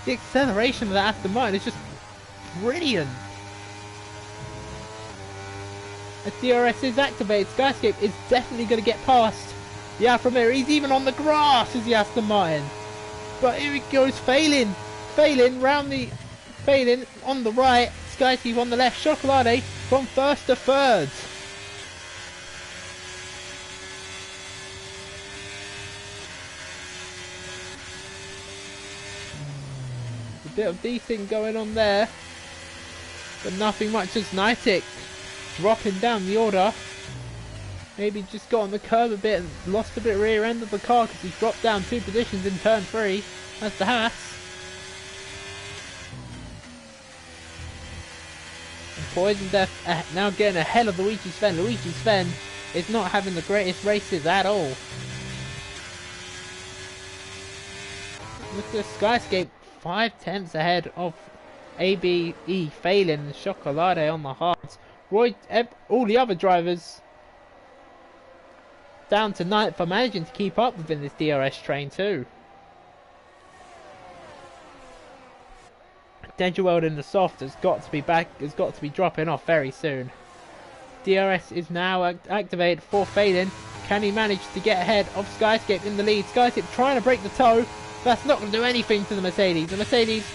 the acceleration of that Aston Martin is just brilliant. As DRS is activated, Skyscape is definitely going to get past the Alfa Romeo. He's even on the grass as the Aston Martin. But here he goes, failing on the right. Skyscape on the left. Chocolate from first to third. A bit of decent going on there, but nothing much as Nitic dropping down the order. Maybe just got on the curb a bit and lost a bit rear end of the car because he's dropped down 2 positions in turn 3. That's the Haas. And Poison Death now getting ahead of Luigi Sven. Luigi Sven is not having the greatest races at all. Look at this, Skyscape 5/10 ahead of ABE failing and Chocolate on the hards. All the other drivers down to 9th for managing to keep up within this DRS train too. Deadwood in the soft has got to be dropping off very soon. DRS is now activated for failing. Can he manage to get ahead of Skyscape in the lead? Skyscape trying to break the toe. That's not going to do anything to the Mercedes. The Mercedes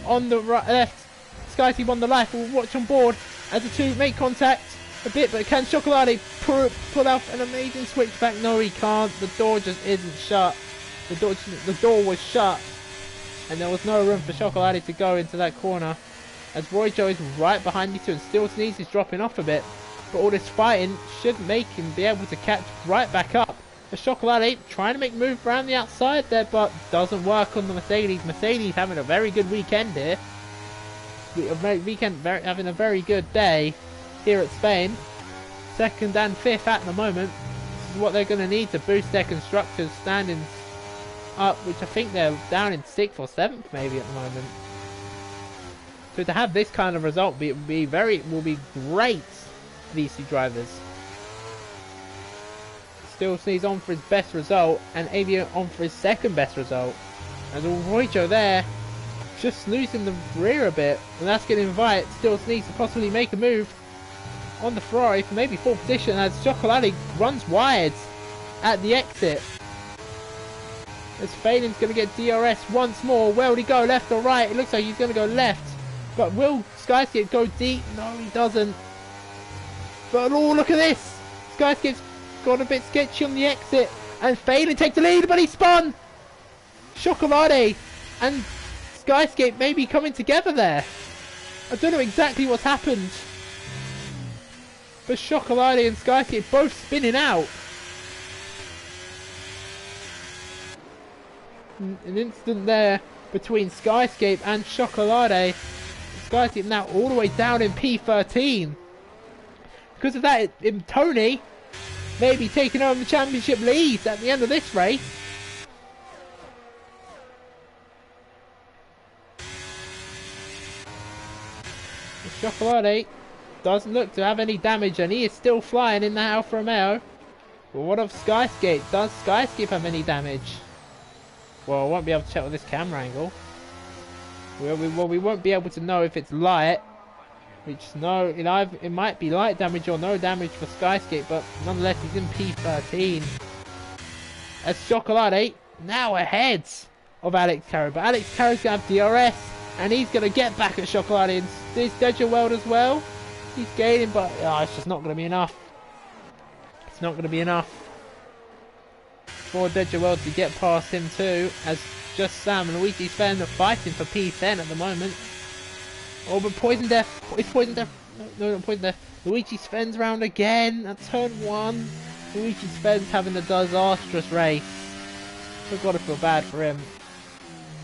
on the left. Skyscape on the left will watch on board as the two make contact a bit, but can Chocolate pull off an amazing switchback? No, he can't. The door just isn't shut. The door was shut, and there was no room for Chocolate to go into that corner. As Roycho is right behind you two, and still Sneeze is dropping off a bit, but all this fighting should make him be able to catch right back up. The Chocolate trying to make move around the outside there, but doesn't work on the Mercedes. Mercedes having a very good weekend here. Having a very good day here at Spain. 2nd and 5th at the moment. This is what they're going to need to boost their constructors' standings up, which I think they're down in 6th or 7th maybe at the moment. So to have this kind of result will be great for these two drivers. Still Sneeze on for his best result, and Avian on for his 2nd best result. And Roycho there just losing the rear a bit, and that's going to invite Still Sneeze to possibly make a move on the Ferrari for maybe 4th position as Chocolate runs wide at the exit. As Phelan's going to get DRS once more. Where will he go, left or right? It looks like he's going to go left. But will Skyscape go deep? No, he doesn't. But oh, look at this. Skyscape's got a bit sketchy on the exit. And Phelan takes the lead, but he spun. Chocolate and Skyscape may be coming together there. I don't know exactly what's happened. But Chocolate and Skyscape both spinning out. An instant there between Skyscape and Chocolate. Skyscape now all the way down in P13. Because of that, Tony may be taking over the championship lead at the end of this race. Chocolate doesn't look to have any damage and he is still flying in that Alfa Romeo. But what of Skyscape? Does Skyscape have any damage? Well, I won't be able to check with this camera angle. Well, we won't be able to know if it's light. Which, no, it might be light damage or no damage for Skyscape, but nonetheless he's in P13. As Chocolate now ahead of Alex Carroll. But Alex Carroll's going to have DRS. And he's going to get back at Chocolate. And there's Degerweld as well. He's gaining, but it's just not going to be enough. It's not going to be enough for Degerweld to get past him too. As just Sam and Luigi Sven are fighting for P10 at the moment. Oh, but Poison Death. It's Poison Death. No, not Poison Death. Luigi Sven's round again at turn 1. Luigi Sven's having a disastrous race. I've got to feel bad for him.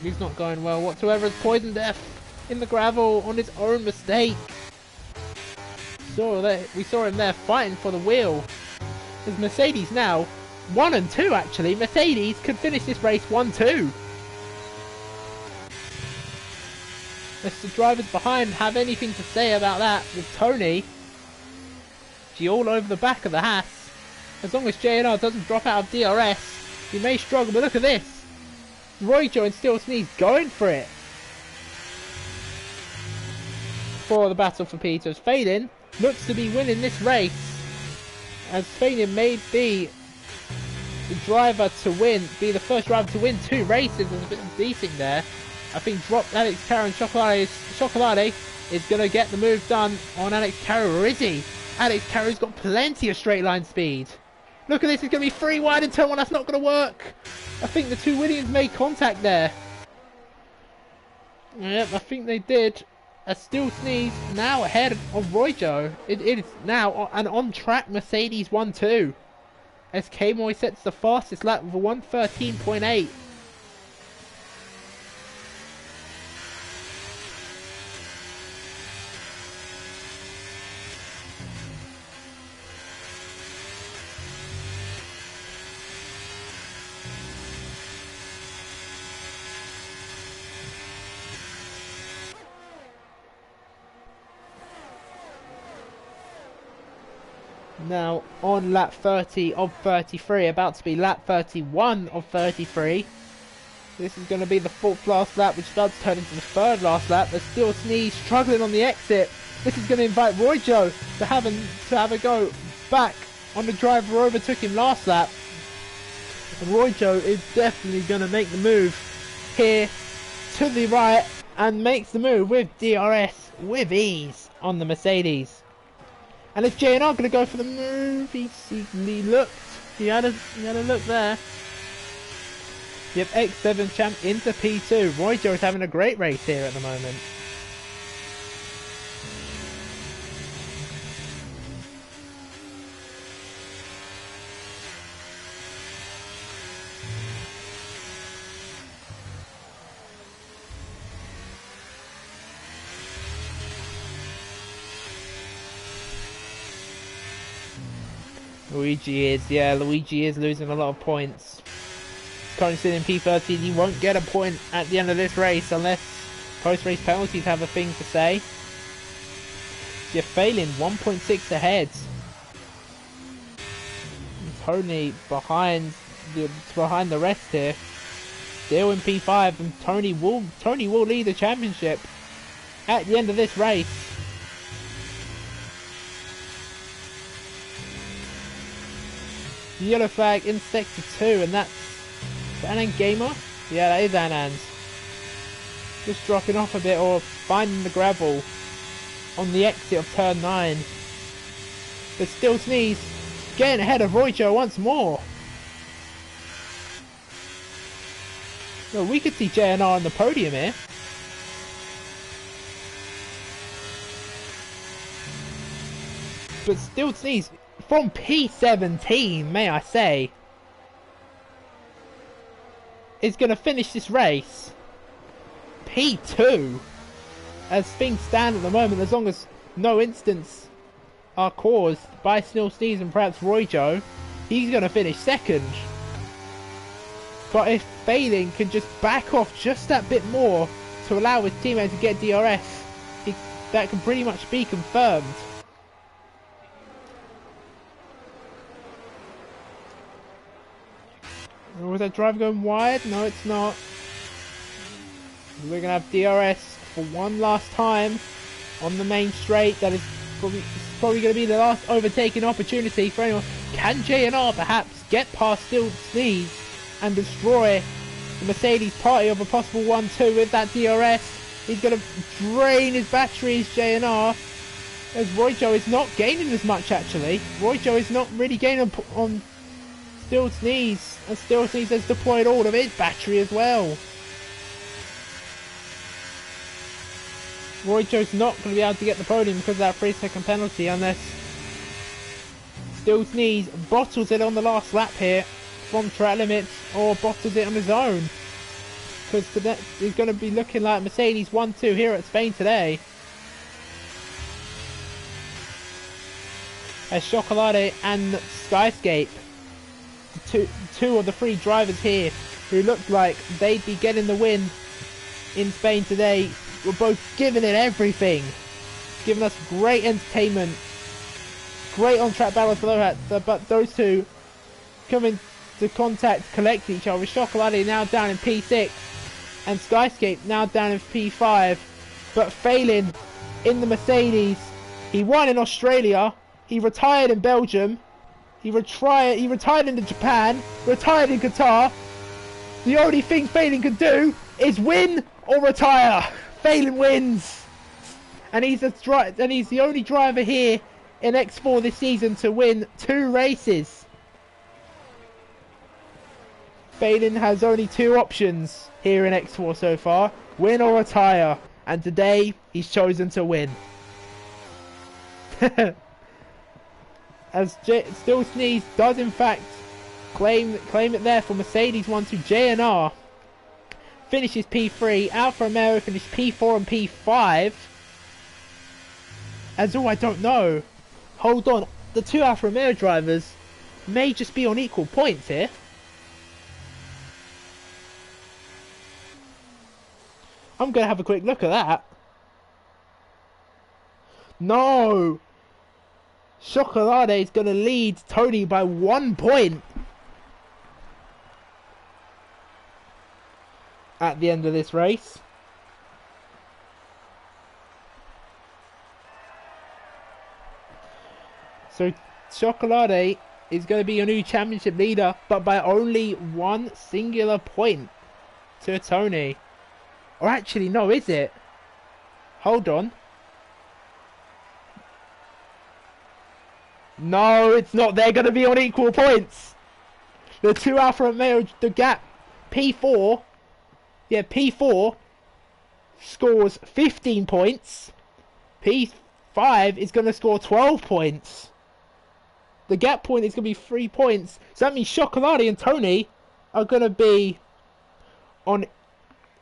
He's not going well whatsoever as Poison Death in the gravel on his own mistake. We saw him there fighting for the wheel. As Mercedes now 1 and 2 actually. Mercedes could finish this race 1-2. As the drivers behind have anything to say about that with Tony. She all over the back of the Haas. As long as JNR doesn't drop out of DRS, he may struggle, but look at this. Royjo and Still Sneeze going for it. For the battle for Peters. Phelan looks to be winning this race. As Phelan may be the driver to win, be the first driver to win 2 races. There's a bit of beating there. I think dropped Alex Carroll and Chocolate is going to get the move done on Alex Carroll, or is he? Alex Carroll's got plenty of straight line speed. Look at this, it's going to be 3 wide in turn 1, that's not going to work. I think the 2 Williams made contact there. Yep, I think they did. A Still Sneeze now ahead of Royjo. It is now an on-track Mercedes 1-2. As K-Moy sets the fastest lap with a 1:13.8. Now on lap 30 of 33, about to be lap 31 of 33. This is going to be the 4th last lap, which does turn into the 3rd last lap. There's Still Sneeze struggling on the exit. This is going to invite Royjo to have a go back on the driver who overtook him last lap. And Royjo is definitely going to make the move here to the right and makes the move with DRS with ease on the Mercedes. And is JNR going to go for the move? He looked. He had a look there. Yep, X7 champ into P2. Royjo is having a great race here at the moment. Luigi is losing a lot of points. He's currently sitting in P13. He won't get a point at the end of this race unless post-race penalties have a thing to say. You're failing 1.6 ahead. Tony behind the rest here. still in P5, and Tony will lead the championship at the end of this race. Yellow flag in sector 2, and that's Anand Gamer. Yeah, that is Anand's. Just dropping off a bit or finding the gravel on the exit of turn 9. But still Sneeze getting ahead of Roycho once more. Well, we could see JNR on the podium here. But still Sneeze from P17, may I say, is going to finish this race P2. As things stand at the moment, as long as no incidents are caused by Still Sneeze and perhaps Roycho, he's going to finish second. But if Failing can just back off just that bit more to allow his teammate to get DRS, that can pretty much be confirmed. Was that driver going wide? No, it's not. We're going to have DRS for one last time on the main straight. That is probably going to be the last overtaking opportunity for anyone. Can JNR perhaps get past Still Sneeze and destroy the Mercedes party of a possible 1-2 with that DRS? He's going to drain his batteries, JNR, as Roycho is not gaining as much actually. Roycho is not really gaining on Still Sneeze, and Still Sneeze has deployed all of his battery as well. Roycho's not going to be able to get the podium because of that 3-second penalty unless Still Sneeze bottles it on the last lap here from track limits or bottles it on his own. Because he's going to be looking like Mercedes 1-2 here at Spain today. As Chocolate and Skyscape, two of the 3 drivers here who looked like they'd be getting the win in Spain today, were both giving it everything, giving us great entertainment, great on-track battles below that. But those two coming to contact, collect each other. Chocolate now down in P6 and Skyscape now down in P5, but Failing in the Mercedes. He won in Australia, he retired in Belgium, he retired in Japan, retired in Qatar. The only thing Failing can do is win or retire. Failing wins, and he's the only driver here in X4 this season to win 2 races. Failing has only 2 options here in X4 so far: win or retire, and today he's chosen to win. As Still Sneeze does in fact claim it there for Mercedes 1-2. JNR finishes P3, Alfa Romeo finished P4 and P5. As I don't know. Hold on, the 2 Alfa Romeo drivers may just be on equal points here. I'm going to have a quick look at that. No! Chocolate is going to lead Tony by 1 point at the end of this race. So Chocolate is going to be your new championship leader, but by only 1 singular point to Tony. Or actually, no, is it? Hold on. No, it's not. They're going to be on equal points. The 2 Alfa Romeo, the gap, P4. Yeah, P4 scores 15 points. P5 is going to score 12 points. The gap point is going to be 3 points. So that means Chocolate and Tony are going to be on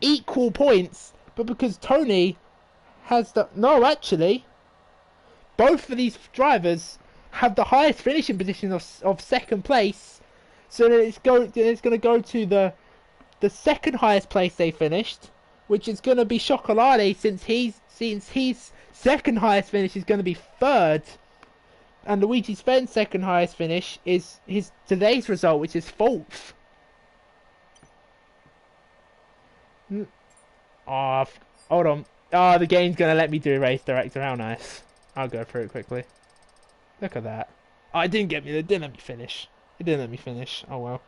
equal points. But because Tony has the... No, actually, both of these drivers have the highest finishing position of second place. So that it's going to go to the second highest place they finished, which is going to be Chocolate, since his second highest finish is going to be 3rd, and Luigi Sven's second highest finish is today's result, which is 4th. Oh, hold on. Oh, the game's gonna let me do race director. How nice. I'll go through it quickly. Look at that. Oh, it didn't get me. It didn't let me finish. It didn't let me finish. Oh well.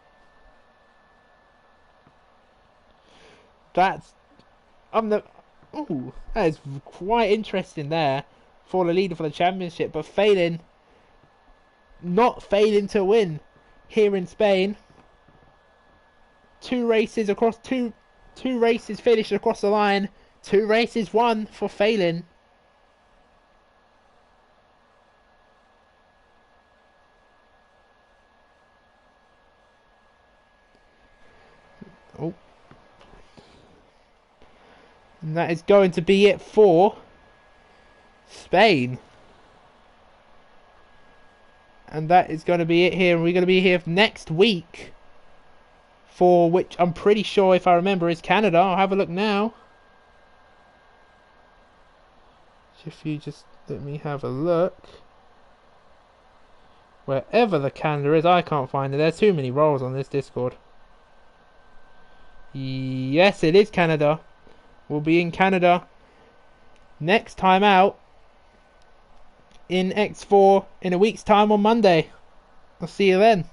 That's. I'm the. Ooh, that is quite interesting there for the leader for the championship, but not failing to win here in Spain. Two races across two races finished across the line. Two races won for Phelan. Oh. And that is going to be it for Spain. And that is going to be it here. And we're going to be here next week. For which I'm pretty sure, if I remember, is Canada. I'll have a look now. If you just let me have a look. Wherever the Canada is, I can't find it. There's too many roles on this Discord. Yes, it is Canada. We'll be in Canada next time out in X4 in a week's time on Monday. I'll see you then.